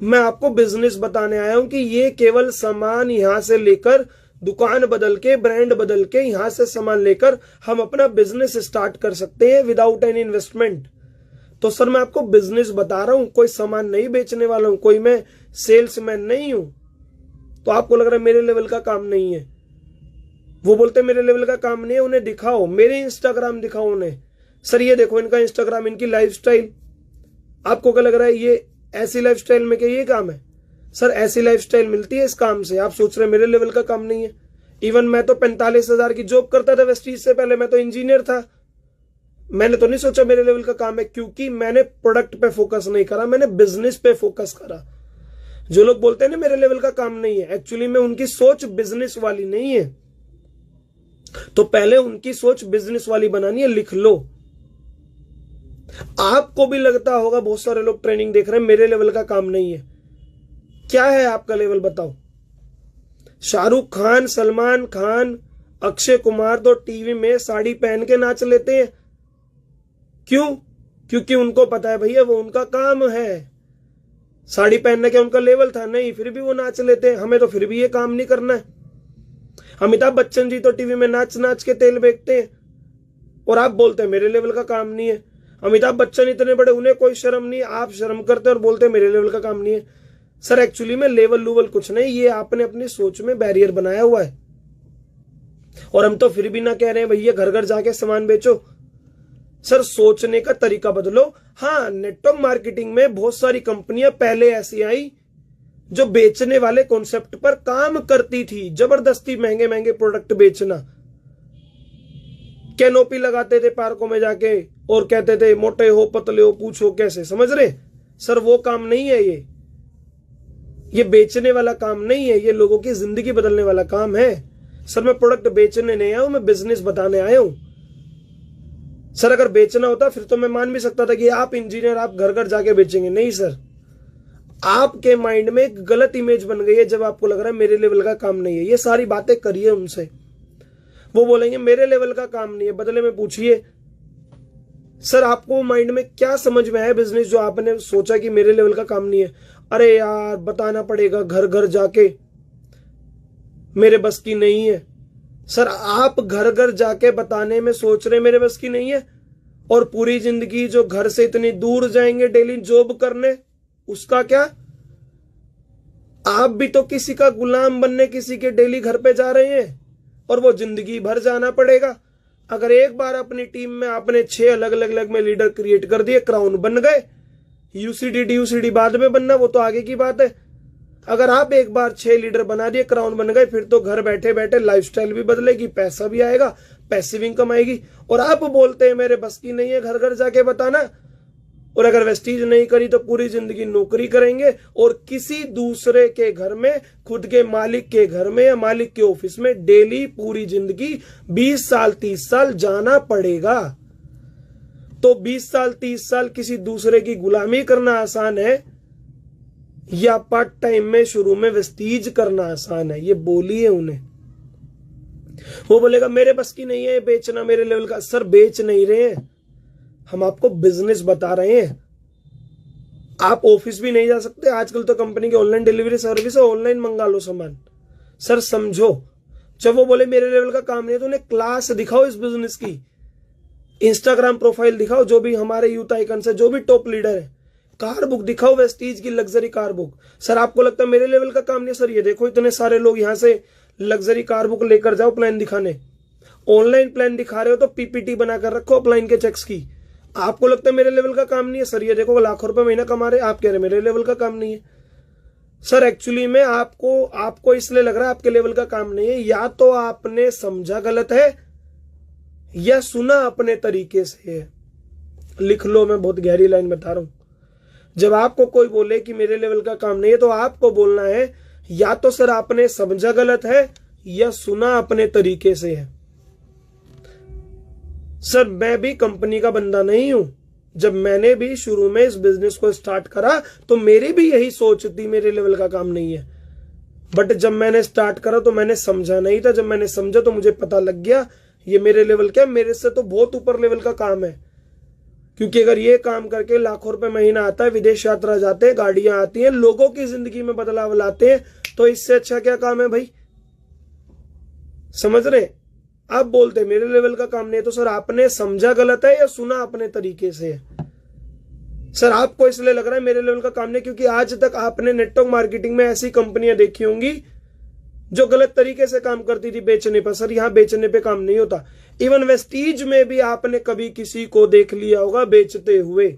मैं आपको बिजनेस बताने आया हूं कि ये केवल सामान यहां से लेकर, दुकान बदल के, ब्रांड बदल के, यहां से सामान लेकर हम अपना बिजनेस स्टार्ट कर सकते हैं विदाउट एनी इन्वेस्टमेंट। तो सर मैं आपको बिजनेस बता रहा हूं, कोई सामान नहीं बेचने वाला हूं, कोई मैं सेल्समैन नहीं हूं। तो आपको लग रहा है मेरे लेवल का काम नहीं है। वो बोलते मेरे लेवल का काम नहीं है, उन्हें दिखाओ, मेरे इंस्टाग्राम दिखाओ उन्हें, सर ये देखो इनका इंस्टाग्राम, इनकी लाइफस्टाइल। आपको क्या लग रहा है ये ऐसी लाइफस्टाइल में क्या ये काम है? सर ऐसी लाइफस्टाइल मिलती है इस काम से। आप सोच रहे मेरे लेवल का काम नहीं है। इवन मैं तो 45,000 की जॉब करता था वेस्टीज से पहले, मैं तो इंजीनियर था। मैंने तो नहीं सोचा मेरे लेवल का काम है, क्योंकि मैंने प्रोडक्ट पे फोकस नहीं करा, मैंने बिजनेस पे फोकस करा। जो लोग बोलते हैं ना मेरे लेवल का काम नहीं है, एक्चुअली में उनकी सोच बिजनेस वाली नहीं है। तो पहले उनकी सोच बिजनेस वाली बनानी है, लिख लो। आपको भी लगता होगा, बहुत सारे लोग ट्रेनिंग देख रहे हैं मेरे लेवल का काम नहीं है। क्या है आपका लेवल बताओ? शाहरुख खान, सलमान खान, अक्षय कुमार तो टीवी में साड़ी पहन के नाच लेते हैं। क्यों? क्योंकि उनको पता है भैया वो उनका काम है। साड़ी पहनने का उनका लेवल था नहीं, फिर भी वो नाच लेते हैं। हमें तो फिर भी ये काम नहीं करना है। अमिताभ बच्चन जी तो टीवी में नाच नाच के तेल बेचते हैं, और आप बोलते हैं मेरे लेवल का काम नहीं है। अमिताभ बच्चन इतने बड़े, उन्हें कोई शर्म नहीं, आप शर्म करते और बोलते मेरे लेवल का काम नहीं है। सर एक्चुअली में लेवल लूवल कुछ नहीं, ये आपने अपनी सोच में बैरियर बनाया हुआ है। और हम तो फिर भी ना कह रहे हैं भैया घर घर जाके सामान बेचो। सर सोचने का तरीका बदलो। हाँ, नेटवर्क मार्केटिंग में बहुत सारी कंपनियां पहले ऐसी आई जो बेचने वाले कॉन्सेप्ट पर काम करती थी, जबरदस्ती महंगे महंगे प्रोडक्ट बेचना। कैनोपी लगाते थे पार्कों में जाके और कहते थे मोटे हो पतले हो पूछो कैसे, समझ रहे? सर वो काम नहीं है, ये बेचने वाला काम नहीं है, ये लोगों की जिंदगी बदलने वाला काम है। सर मैं प्रोडक्ट बेचने नहीं आया हूं, मैं बिजनेस बताने आया हूं। सर अगर बेचना होता फिर तो मैं मान भी सकता था कि आप इंजीनियर, आप घर घर जाके बेचेंगे। नहीं सर, आपके माइंड में एक गलत इमेज बन गई है जब आपको लग रहा है मेरे लेवल का काम नहीं है। ये सारी बातें करिए उनसे, वो बोलेंगे मेरे लेवल का काम नहीं है। बदले में पूछिए सर आपको माइंड में क्या समझ में आया बिजनेस जो आपने सोचा कि मेरे लेवल का काम नहीं है? अरे यार बताना पड़ेगा घर घर जाके, मेरे बस की नहीं है। सर आप घर घर जाके बताने में सोच रहे मेरे बस की नहीं है, और पूरी जिंदगी जो घर से इतनी दूर जाएंगे डेली जॉब करने, उसका क्या? आप भी तो किसी का गुलाम बनने किसी के डेली घर पे जा रहे हैं, और वो जिंदगी भर जाना पड़ेगा। अगर एक बार अपनी टीम में आपने 6 अलग अलग में लीडर क्रिएट कर दिए, क्राउन बन गए, यूसीडी डीयूसीडी बाद में बनना, वो तो आगे की बात है। अगर आप एक बार 6 लीडर बना दिए, क्राउन बन गए, फिर तो घर बैठे बैठे लाइफस्टाइल भी बदलेगी, पैसा भी आएगा, पैसिव इनकम आएगी। और आप बोलते हैं मेरे बस की नहीं है घर घर जाके बताना, और अगर वेस्टीज नहीं करी तो पूरी जिंदगी नौकरी करेंगे और किसी दूसरे के घर में, खुद के मालिक के घर में या मालिक के ऑफिस में डेली पूरी जिंदगी 20 साल 30 साल जाना पड़ेगा। तो 20 साल 30 साल किसी दूसरे की गुलामी करना आसान है या पार्ट टाइम में शुरू में वेस्टीज करना आसान है? ये बोलिए उन्हें। वो बोलेगा मेरे बस की नहीं है बेचना मेरे लेवल का। सर बेच नहीं रहे हैं, हम आपको बिजनेस बता रहे हैं। आप ऑफिस भी नहीं जा सकते, आजकल तो कंपनी की ऑनलाइन डिलीवरी सर्विस है, ऑनलाइन मंगा लो सामान। सर समझो, जब वो बोले मेरे लेवल का काम नहीं है तो उन्हें क्लास दिखाओ इस बिजनेस की, इंस्टाग्राम प्रोफाइल दिखाओ, जो भी हमारे यूथ आइकन से जो भी टॉप लीडर है, कार बुक दिखाओ, वेस्टीज की लग्जरी कार बुक। सर आपको लगता है मेरे लेवल का काम नहीं है? सर ये देखो इतने सारे लोग यहाँ से लग्जरी कार बुक लेकर जाओ प्लान दिखाने, ऑनलाइन प्लान दिखा रहे हो तो पीपीटी बनाकर रखो अपलाइन के चेक्स की। आपको लगता है मेरे लेवल का काम नहीं है? सर ये देखो लाखों रुपए महीना कमा रहे, आप कह रहे मेरे लेवल का काम नहीं है। सर एक्चुअली में आपको इसलिए लग रहा है आपके लेवल का काम नहीं है, या तो आपने समझा गलत है या सुना अपने तरीके से है। लिख लो, मैं बहुत गहरी लाइन बता रहा हूं। जब आपको कोई बोले कि मेरे लेवल का काम नहीं है तो आपको बोलना है या तो सर आपने समझा गलत है या सुना अपने तरीके से है। सर मैं भी कंपनी का बंदा नहीं हूं। जब मैंने भी शुरू में इस बिजनेस को स्टार्ट करा तो मेरी भी यही सोच थी मेरे लेवल का काम नहीं है, बट जब मैंने स्टार्ट करा तो मैंने समझा नहीं था। जब मैंने समझा तो मुझे पता लग गया ये मेरे लेवल क्या, मेरे से तो बहुत ऊपर लेवल का काम है। क्योंकि अगर ये काम करके लाखों रुपए महीना आता है, विदेश यात्रा जाते हैं, गाड़ियां आती हैं, लोगों की जिंदगी में बदलाव लाते हैं, तो इससे अच्छा क्या काम है भाई? समझ रहे? आप बोलते मेरे लेवल का काम नहीं है तो सर आपने समझा गलत है या सुना अपने तरीके से है? सर आपको इसलिए लग रहा है मेरे लेवल का काम नहीं क्योंकि आज तक आपने नेटवर्क मार्केटिंग में ऐसी कंपनियां देखी होंगी जो गलत तरीके से काम करती थी बेचने पर। सर यहाँ बेचने पे काम नहीं होता। इवन वेस्टीज में भी आपने कभी किसी को देख लिया होगा बेचते हुए।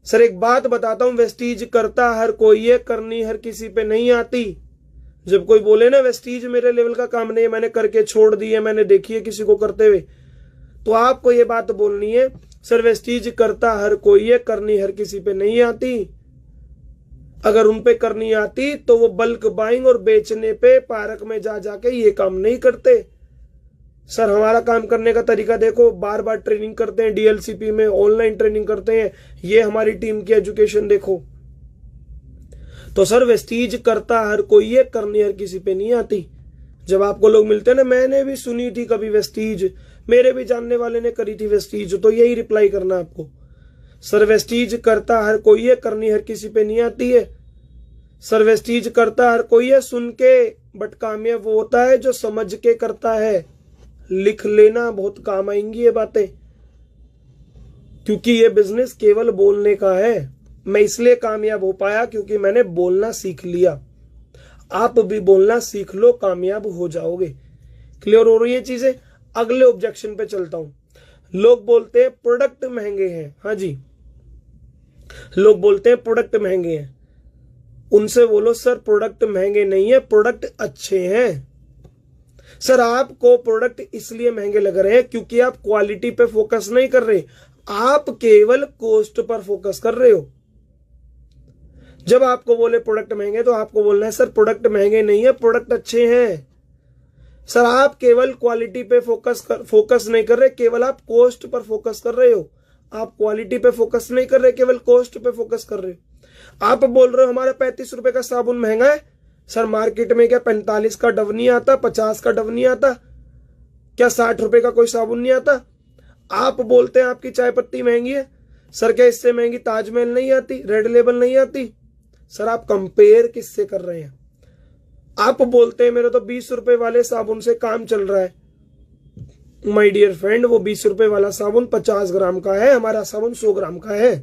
सर एक बात बताता हूं, वेस्टीज करता हर कोई है, करनी हर किसी पे नहीं आती। जब कोई बोले ना वेस्टीज मेरे लेवल का काम नहीं है, मैंने करके छोड़ दी है, मैंने देखी है किसी को करते हुए, तो आपको ये बात बोलनी है सर वेस्टीज करता हर कोई है, करनी हर किसी पे नहीं आती। अगर उन पे करनी आती तो वो बल्क बाइंग और बेचने पे पार्क में जा जाके ये काम नहीं करते। सर हमारा काम करने का तरीका देखो, बार बार ट्रेनिंग करते हैं, डीएलसीपी में ऑनलाइन ट्रेनिंग करते हैं, ये हमारी टीम की एजुकेशन देखो। तो सर वेस्टीज करता हर कोई है, करनी हर किसी पे नहीं आती। जब आपको लोग मिलते हैं ना, मैंने भी सुनी थी कभी वेस्टीज, मेरे भी जानने वाले ने करी थी वेस्टीज, तो यही रिप्लाई करना आपको, सर वेस्टीज करता हर कोई है, करनी हर किसी पे नहीं आती है। सर वेस्टीज करता हर कोई है सुन के, बट कामयाब वो होता है जो समझ के करता है। लिख लेना, बहुत काम आएंगी ये बातें, क्योंकि ये बिजनेस केवल बोलने का है। मैं इसलिए कामयाब हो पाया क्योंकि मैंने बोलना सीख लिया। आप भी बोलना सीख लो, कामयाब हो जाओगे। क्लियर हो रही है चीजें? अगले ऑब्जेक्शन पे चलता हूं। लोग बोलते हैं प्रोडक्ट महंगे हैं। हाँ जी, लोग बोलते हैं प्रोडक्ट महंगे हैं। उनसे बोलो सर प्रोडक्ट महंगे नहीं है, प्रोडक्ट अच्छे हैं। सर आपको प्रोडक्ट इसलिए महंगे लग रहे हैं क्योंकि आप क्वालिटी पे फोकस नहीं कर रहे, आप केवल कॉस्ट पर फोकस कर रहे हो। जब आपको बोले प्रोडक्ट महंगे तो आपको बोलना है सर प्रोडक्ट महंगे नहीं है, प्रोडक्ट अच्छे हैं। सर आप केवल क्वालिटी पे फोकस नहीं कर रहे, केवल आप कॉस्ट पर फोकस कर रहे हो। आप क्वालिटी पे फोकस नहीं कर रहे, केवल कॉस्ट पे फोकस कर रहे हो। आप बोल रहे हो हमारा 35 रुपए का साबुन महंगा है। सर मार्केट में क्या 45 का डव नहीं आता, 50 का डव नहीं आता, क्या 60 रुपए का कोई साबुन नहीं आता? आप बोलते हैं आपकी चाय पत्ती महंगी है। सर क्या इससे महंगी ताजमहल नहीं आती, रेड लेबल नहीं आती? सर आप कंपेयर किससे कर रहे हैं? आप बोलते हैं मेरे तो 20 रुपए वाले साबुन से काम चल रहा है। माय डियर फ्रेंड, वो 20 रुपए वाला साबुन 50 ग्राम का है, हमारा साबुन 100 ग्राम का है।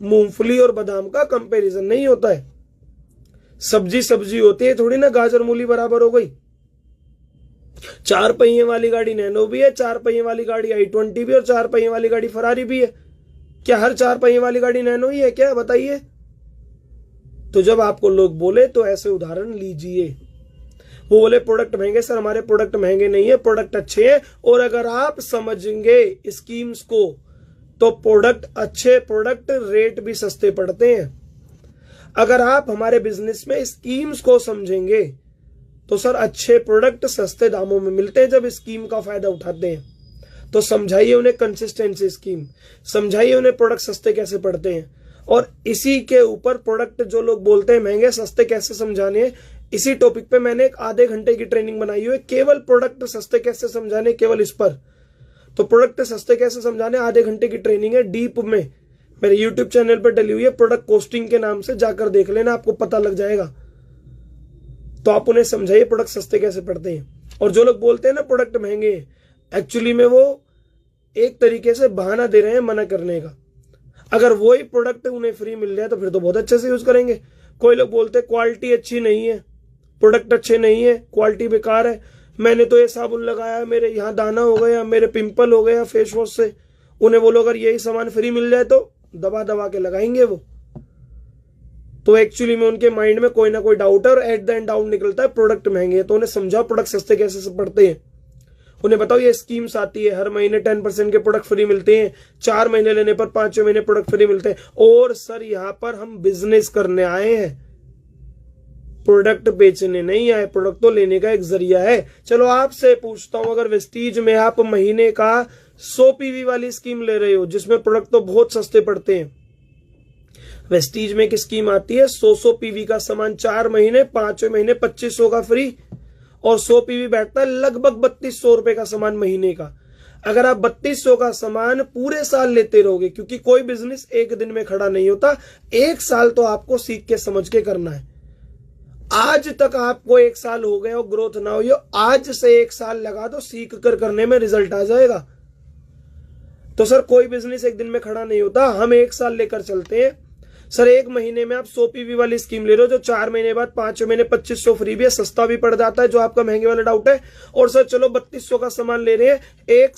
मूंगफली और बादाम का कंपैरिजन नहीं होता है। सब्जी होती है थोड़ी ना, गाजर मूली बराबर हो गई। 4 पहिए वाली गाड़ी नैनो भी है, 4 पहिए वाली गाड़ी i20 भी और 4 पहिए वाली गाड़ी फरारी भी है। क्या हर 4 पहिए वाली गाड़ी नैनो ही है क्या? बताइए। तो जब आपको लोग बोले तो ऐसे उदाहरण लीजिए। वो बोले प्रोडक्ट महंगे, सर हमारे प्रोडक्ट महंगे नहीं है, प्रोडक्ट अच्छे हैं। और अगर आप समझेंगे स्कीम्स को तो प्रोडक्ट अच्छे, प्रोडक्ट रेट भी सस्ते पड़ते हैं। अगर आप हमारे बिजनेस में स्कीम्स को समझेंगे तो सर अच्छे प्रोडक्ट सस्ते दामों में मिलते हैं जब स्कीम का फायदा उठाते हैं। तो समझाइए उन्हें कंसिस्टेंसी स्कीम, समझाइए उन्हें प्रोडक्ट सस्ते कैसे पड़ते हैं। और इसी के ऊपर प्रोडक्ट जो लोग बोलते हैं महंगे सस्ते कैसे समझाने हैं, इसी टॉपिक पे मैंने एक आधे घंटे की ट्रेनिंग बनाई हुई है, केवल प्रोडक्ट सस्ते कैसे समझाने, केवल इस पर। तो प्रोडक्ट सस्ते कैसे समझाने आधे घंटे की ट्रेनिंग है, डीप में मेरे यूट्यूब चैनल पर डली हुई है, प्रोडक्ट कॉस्टिंग के नाम से, जाकर देख लेना, आपको पता लग जाएगा। तो आप उन्हें समझाइए प्रोडक्ट सस्ते कैसे पड़ते हैं। और जो लोग बोलते हैं ना प्रोडक्ट महंगे, एक्चुअली में वो एक तरीके से बहाना दे रहे हैं मना करने का। अगर वही प्रोडक्ट उन्हें फ्री मिल जाए तो फिर तो बहुत अच्छे से यूज करेंगे। कोई लोग बोलते हैं क्वालिटी अच्छी नहीं है, प्रोडक्ट अच्छे नहीं है, क्वालिटी बेकार है, मैंने तो ये साबुन लगाया, मेरे यहाँ दाना हो गया, मेरे पिंपल हो गया फेस वॉश से। उन्हें बोलो अगर यही सामान फ्री मिल जाए तो दबा दबा के लगाएंगे वो। तो एक्चुअली में उनके माइंड में कोई ना कोई डाउट है और एट द एंड डाउट निकलता है प्रोडक्ट महंगे हैं। तो उन्हें समझाओ प्रोडक्ट सस्ते कैसे पड़ते हैं। उन्हें बताओ ये स्कीम्स आती है, हर महीने 10% के प्रोडक्ट फ्री मिलते हैं, 4 महीने लेने पर 5वें महीने प्रोडक्ट फ्री मिलते हैं। और सर यहाँ पर हम बिजनेस करने आए हैं, प्रोडक्ट बेचने नहीं आए, प्रोडक्ट तो लेने का एक जरिया है। चलो आपसे पूछता हूं, अगर वेस्टीज में आप महीने का 100 पीवी वाली स्कीम ले रहे हो जिसमें प्रोडक्ट तो बहुत सस्ते पड़ते हैं, वेस्टीज में एक स्कीम आती है 100 पीवी का सामान 4 महीने, 5वें महीने 2500 का फ्री, और 100 पीवी बैठता है लगभग 3200 रुपए का सामान महीने का। अगर आप 3200 का सामान पूरे साल लेते रहोगे, क्योंकि कोई बिजनेस एक दिन में खड़ा नहीं होता, 1 साल तो आपको सीख के समझ के करना है। आज तक आपको 1 साल हो गया हो, ग्रोथ ना हुई हो, आज से 1 साल लगा दो, सीख कर करने में रिजल्ट आ जाएगा। तो सर कोई बिजनेस एक दिन में खड़ा नहीं होता, हम 1 साल लेकर चलते हैं। सर 1 महीने में आप 100 पीवी वाली स्कीम ले रहे हो जो 4 महीने बाद 5वें महीने 2500 फ्री भी है, सस्ता भी पड़ जाता है, जो आपका महंगे वाला डाउट है। और सर चलो 3200 का सामान ले रहे हैं, 1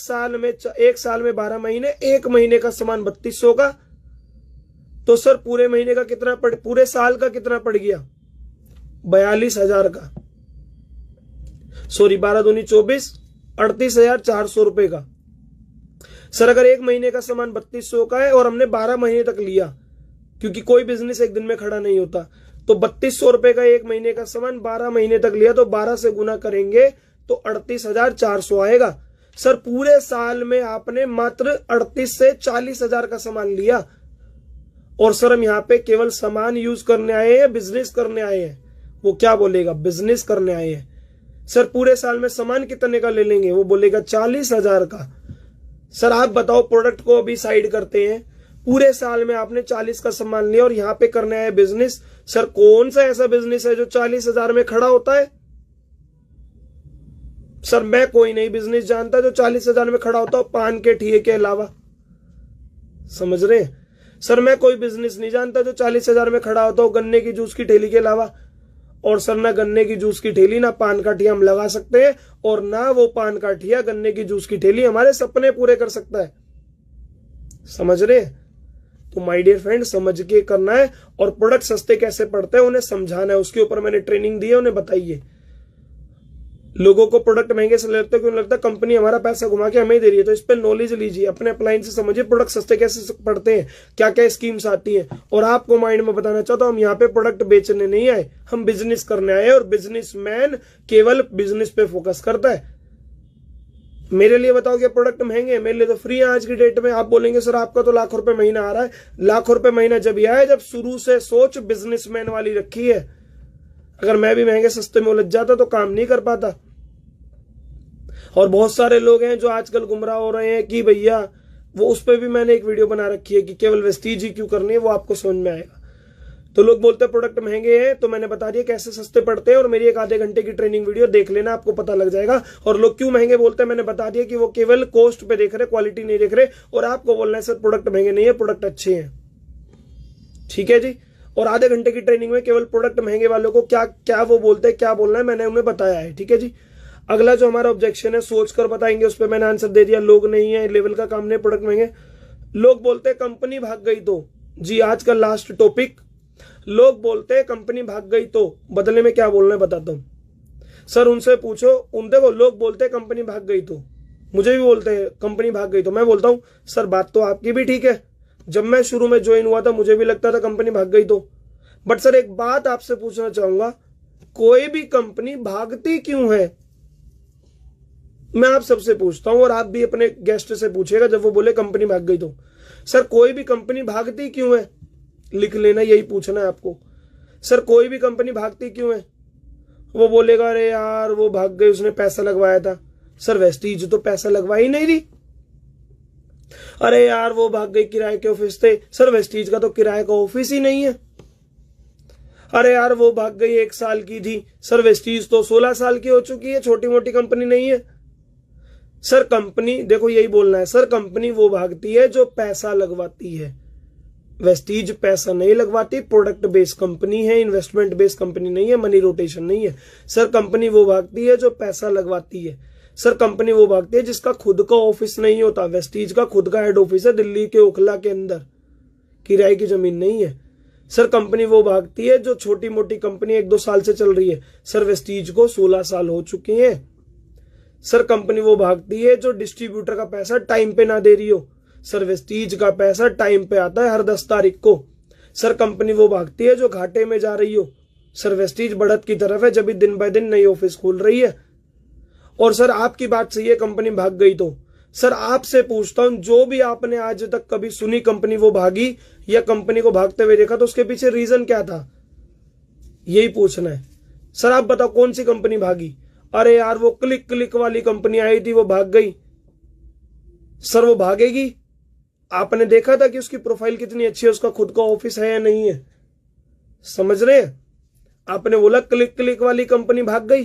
साल में 12 महीने, 1 महीने का सामान 3200 का, तो सर पूरे महीने का कितना पूरे साल का कितना पड़ गया? 42,000 का, सॉरी 12 दूनी 24, 38,400 रुपए का। सर अगर 1 महीने का सामान 3200 का है और हमने 12 महीने तक लिया, क्योंकि कोई बिजनेस एक दिन में खड़ा नहीं होता, तो 3200 रुपए का 1 महीने का सामान 12 महीने तक लिया, तो 12 से गुना करेंगे तो 38,400 आएगा। सर पूरे साल में आपने मात्र 38 से 40,000 का सामान लिया, और सर हम यहाँ पे केवल सामान यूज करने आए हैं, बिजनेस करने आए हैं। वो क्या बोलेगा? बिजनेस करने आए हैं। सर पूरे साल में सामान कितने का ले लेंगे? वो बोलेगा 40,000 का। सर आप बताओ, प्रोडक्ट को अभी साइड करते हैं, पूरे साल में आपने 40 का सामान लिया और यहाँ पे करने आए बिजनेस। सर कौन सा ऐसा बिजनेस है जो 40,000 में खड़ा होता है? सर मैं कोई नहीं बिजनेस जानता जो 40,000 में खड़ा होता हो पान के ठिए के अलावा। समझ रहे हैं? सर मैं कोई बिजनेस नहीं जानता जो 40,000 में खड़ा होता हो गन्ने की जूस की ठेली के अलावा। और सर ना गन्ने की जूस की ठेली ना पान का ठिया हम लगा सकते हैं, और ना वो पान का ठिया गन्ने की जूस की ठेली हमारे सपने पूरे कर सकता है। समझ रहे हैं? तो माय डियर फ्रेंड, समझ के करना है, और प्रोडक्ट सस्ते कैसे पड़ते हैं उन्हें समझाना है। उसके ऊपर मैंने ट्रेनिंग दी है, उन्हें बताइए। लोगों को प्रोडक्ट महंगे से लगता है, क्यों लगता है? कंपनी हमारा पैसा घुमा के हमें दे रही है। तो इस पर नॉलेज लीजिए, अपने अप्लायंस से समझिए प्रोडक्ट सस्ते कैसे पड़ते हैं, क्या क्या स्कीम्स आती हैं। और आपको माइंड में बताना चाहता हूं, हम यहाँ पे प्रोडक्ट बेचने नहीं आए, हम बिजनेस करने आए, और बिजनेसमैन केवल बिजनेस पे फोकस करता है। मेरे लिए बताओ क्या प्रोडक्ट महंगे हैं? मेरे लिए तो फ्री है आज की डेट में। आप बोलेंगे सर आपका तो लाखों रुपए महीना आ रहा है। लाखों रुपए महीना जब यह है जब शुरू से सोच बिजनेसमैन वाली रखी है। अगर मैं भी महंगे सस्ते में उलझ जाता तो काम नहीं कर पाता। और बहुत सारे लोग हैं जो आजकल गुमराह हो रहे हैं कि भैया, वो उस पर भी मैंने एक वीडियो बना रखी है कि केवल वेस्टीज ही क्यों करनी है, वो आपको समझ में आएगा। तो लोग बोलते हैं प्रोडक्ट महंगे हैं, तो मैंने बता दिया कैसे सस्ते पड़ते हैं, और मेरी एक आधे घंटे की ट्रेनिंग वीडियो देख लेना, आपको पता लग जाएगा। और लोग क्यों महंगे बोलते हैं मैंने बता दिया कि वो केवल कॉस्ट पे देख रहे, क्वालिटी नहीं देख रहे। और आपको बोलना है सर प्रोडक्ट महंगे नहीं है, प्रोडक्ट अच्छे हैं। ठीक है जी। और आधे घंटे की ट्रेनिंग में केवल प्रोडक्ट महंगे वालों को क्या क्या वो बोलते हैं, क्या बोलना है, मैंने उन्हें बताया है। ठीक है जी। अगला जो हमारा ऑब्जेक्शन है सोचकर बताएंगे, उस पर मैंने आंसर दे दिया। लोग नहीं है, लेवल का काम नहीं, प्रोडक्ट महंगे। लोग बोलते हैं कंपनी भाग गई तो, जी आज का लास्ट टॉपिक, लोग बोलते हैं कंपनी भाग गई तो बदले में क्या बोलना है बताता हूं। सर उनसे पूछो, उन देखो लोग बोलते हैं कंपनी भाग गई तो, मुझे भी बोलते हैं कंपनी भाग गई तो। मैं बोलता हूं सर बात तो आपकी भी ठीक है, जब मैं शुरू में ज्वाइन हुआ था मुझे भी लगता था कंपनी भाग गई तो। बट सर एक बात आपसे पूछना चाहूंगा, कोई भी कंपनी भागती क्यों है? मैं आप सबसे पूछता हूं, और आप भी अपने गेस्ट से पूछेगा जब वो बोले कंपनी भाग गई तो। सर कोई भी कंपनी भागती क्यों है? लिख लेना, यही पूछना है आपको। सर कोई भी कंपनी भागती क्यों है? वो बोलेगा अरे यार वो भाग गई, उसने पैसा लगवाया था। सर वेस्टीज तो पैसा लगवा ही नहीं रही, अरे यार वो भाग गई, किराए के ऑफिस थे। सर वेस्टीज का तो किराए का ऑफिस ही नहीं है। अरे यार वो भाग गई 1 साल की थी। सर वेस्टीज तो 16 साल की हो चुकी है, छोटी मोटी कंपनी नहीं है। सर कंपनी, देखो यही बोलना है सर, कंपनी वो भागती है जो पैसा लगवाती है। वेस्टीज पैसा नहीं लगवाती, प्रोडक्ट बेस्ड कंपनी है, इन्वेस्टमेंट बेस्ड कंपनी नहीं है, मनी रोटेशन नहीं है। सर कंपनी वो भागती है जो पैसा लगवाती है। सर कंपनी वो भागती है जिसका खुद का ऑफिस नहीं होता। वेस्टीज का खुद का हेड ऑफिस है दिल्ली के ओखला के अंदर, किराए की जमीन नहीं है। सर कंपनी वो भागती है जो छोटी मोटी कंपनी 1-2 साल से चल रही है। सर वेस्टीज को 16 साल हो चुके हैं। सर कंपनी वो भागती है जो डिस्ट्रीब्यूटर का पैसा टाइम पे ना दे रही हो। सर वेस्टीज का पैसा टाइम पे आता है हर 10 तारीख को। सर कंपनी वो भागती है जो घाटे में जा रही हो। सर वेस्टीज बढ़त की तरफ है, जब भी दिन बाय दिन नई ऑफिस खोल रही है। और सर आपकी बात सही है, कंपनी भाग गई तो सर आपसे पूछता हूं, जो भी आपने आज तक कभी सुनी कंपनी वो भागी या कंपनी को भागते हुए देखा, तो उसके पीछे रीजन क्या था, यही पूछना है। सर आप बताओ कौन सी कंपनी भागी? अरे यार वो क्लिक वाली कंपनी आई थी, वो भाग गई। सर वो भागेगी? आपने देखा था कि उसकी प्रोफाइल कितनी अच्छी है, उसका खुद का ऑफिस है या नहीं है? समझ रहे हैं? आपने बोला क्लिक वाली कंपनी भाग गई,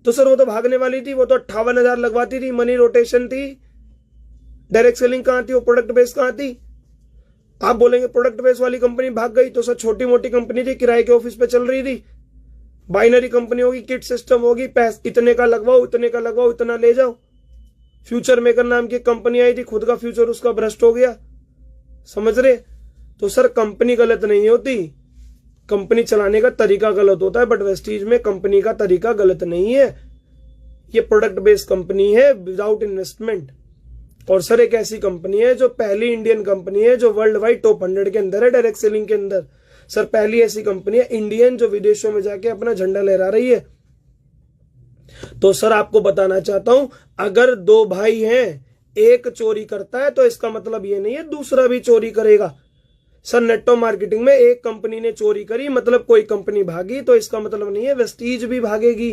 तो सर वो तो भागने वाली थी। वो तो 58,000 लगवाती थी, मनी रोटेशन थी, डायरेक्ट सेलिंग कहां थी, वो प्रोडक्ट बेस कहां थी? आप बोलेंगे प्रोडक्ट बेस वाली कंपनी भाग गई, तो सर छोटी मोटी कंपनी थी, किराए के ऑफिस पे चल रही थी, बाइनरी कंपनी होगी, किट सिस्टम होगी, पैसे इतने का लगवाओ, इतने का लगवाओ, इतना ले जाओ। फ्यूचर मेकर नाम की कंपनी आई थी, खुद का फ्यूचर उसका भ्रष्ट हो गया। समझ रहे? तो सर कंपनी गलत नहीं होती, कंपनी चलाने का तरीका गलत होता है, बट वेस्टीज में कंपनी का तरीका गलत नहीं है। ये प्रोडक्ट बेस्ड कंपनी है विदाउट इन्वेस्टमेंट। और सर एक ऐसी कंपनी है जो पहली इंडियन कंपनी है जो वर्ल्ड वाइड टॉप 100 के अंदर है, डायरेक्ट सेलिंग के अंदर। सर पहली ऐसी कंपनी है इंडियन जो विदेशों में जाके अपना झंडा लहरा रही है। तो सर आपको बताना चाहता हूं, अगर 2 भाई हैं, एक चोरी करता है तो इसका मतलब ये नहीं है दूसरा भी चोरी करेगा। सर नेटो मार्केटिंग में एक कंपनी ने चोरी करी मतलब कोई कंपनी भागी, तो इसका मतलब नहीं है वेस्टीज भी भागेगी।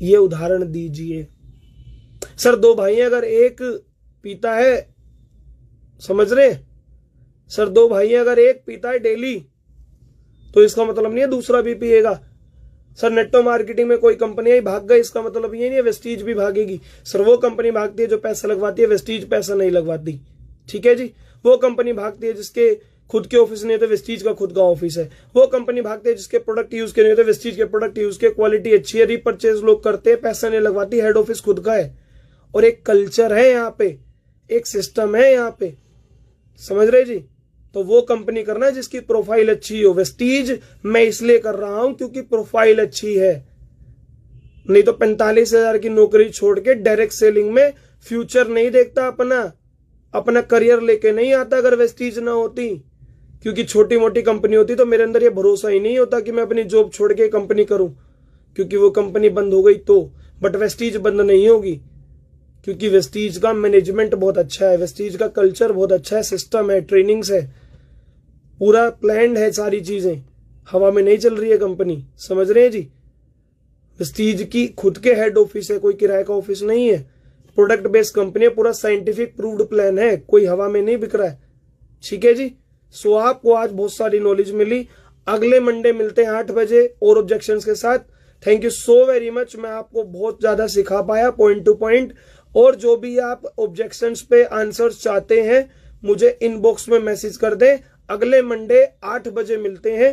ये उदाहरण दीजिए। सर 2 भाई हैं, अगर एक पीता है, समझ रहे? सर 2 भाई हैं, अगर एक पीता है डेली, तो इसका मतलब नहीं है दूसरा भी पिएगा। सर नेटो मार्केटिंग में कोई कंपनी आई, भाग गई, इसका मतलब ये नहीं है वेस्टीज भी भागेगी। सर वो कंपनी भागती है जो पैसा लगवाती है, वेस्टीज पैसा नहीं लगवाती। ठीक है जी। वो कंपनी भागती है जिसके खुद के ऑफिस नहीं होते, वेस्टीज का खुद का ऑफिस है। वो कंपनी भागती है जिसके प्रोडक्ट यूज के नहीं होते, वेस्टीज के प्रोडक्ट यूज के, क्वालिटी अच्छी है, रीपरचेज लोग करते हैं, पैसा नहीं लगवाती, हेड ऑफिस खुद का है। और एक कल्चर है यहाँ पे, एक सिस्टम है यहाँ पे। समझ रहे जी? तो वो कंपनी करना है जिसकी प्रोफाइल अच्छी हो। वेस्टीज मैं इसलिए कर रहा हूं क्योंकि प्रोफाइल अच्छी है, नहीं तो 45,000 की नौकरी छोड़ के डायरेक्ट सेलिंग में फ्यूचर नहीं देखता, अपना करियर लेके नहीं आता अगर वेस्टीज ना होती। क्योंकि छोटी मोटी कंपनी होती तो मेरे अंदर ये भरोसा ही नहीं होता कि मैं अपनी जॉब छोड़ के कंपनी करूं, क्योंकि वो कंपनी बंद हो गई तो। बट वेस्टीज बंद नहीं होगी, क्योंकि वेस्टीज का मैनेजमेंट बहुत अच्छा है, वेस्टीज का कल्चर बहुत अच्छा है, सिस्टम है, ट्रेनिंग्स है, पूरा प्लान्ड है, सारी चीजें हवा में नहीं चल रही है कंपनी। समझ रहे हैं जी? वेस्टीज की खुद के हेड ऑफिस है, कोई किराए का ऑफिस नहीं है, प्रोडक्ट बेस्ड कंपनी है, पूरा साइंटिफिक प्रूव्ड प्लान है, कोई हवा में नहीं बिक रहा है। ठीक है जी। सो आपको आज बहुत सारी नॉलेज मिली। अगले मंडे मिलते हैं 8 बजे और ऑब्जेक्शंस के साथ। Thank you so very much. मैं आपको बहुत ज्यादा सिखा पाया पॉइंट टू पॉइंट। और जो भी आप ऑब्जेक्शंस पे आंसर्स चाहते हैं मुझे इनबॉक्स में मैसेज कर दें। अगले मंडे 8 बजे मिलते हैं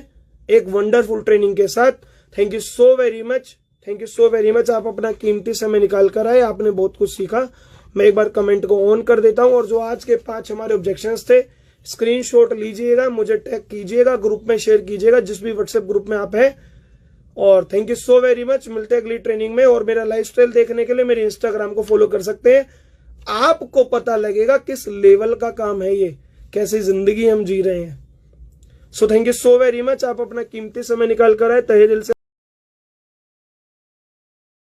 एक वंडरफुल ट्रेनिंग के साथ। Thank you so very much, thank you so very much. आप अपना कीमती समय निकाल कर आए, आपने बहुत कुछ सीखा। मैं एक बार कमेंट को ऑन कर देता हूं। और जो आज के 5 हमारे ऑब्जेक्शंस थे, स्क्रीनशॉट लीजिएगा, मुझे टैग कीजिएगा, ग्रुप में शेयर कीजिएगा, जिस भी व्हाट्सएप ग्रुप में आप हैं। और thank you so very much. मिलते हैं अगली ट्रेनिंग में। और मेरा लाइफस्टाइल देखने के लिए मेरे इंस्टाग्राम को फॉलो कर सकते हैं। आपको पता लगेगा किस लेवल का काम है ये, कैसी जिंदगी हम जी रहे हैं। So thank you so very much. आप अपना कीमती समय निकाल कर आए, तहे दिल से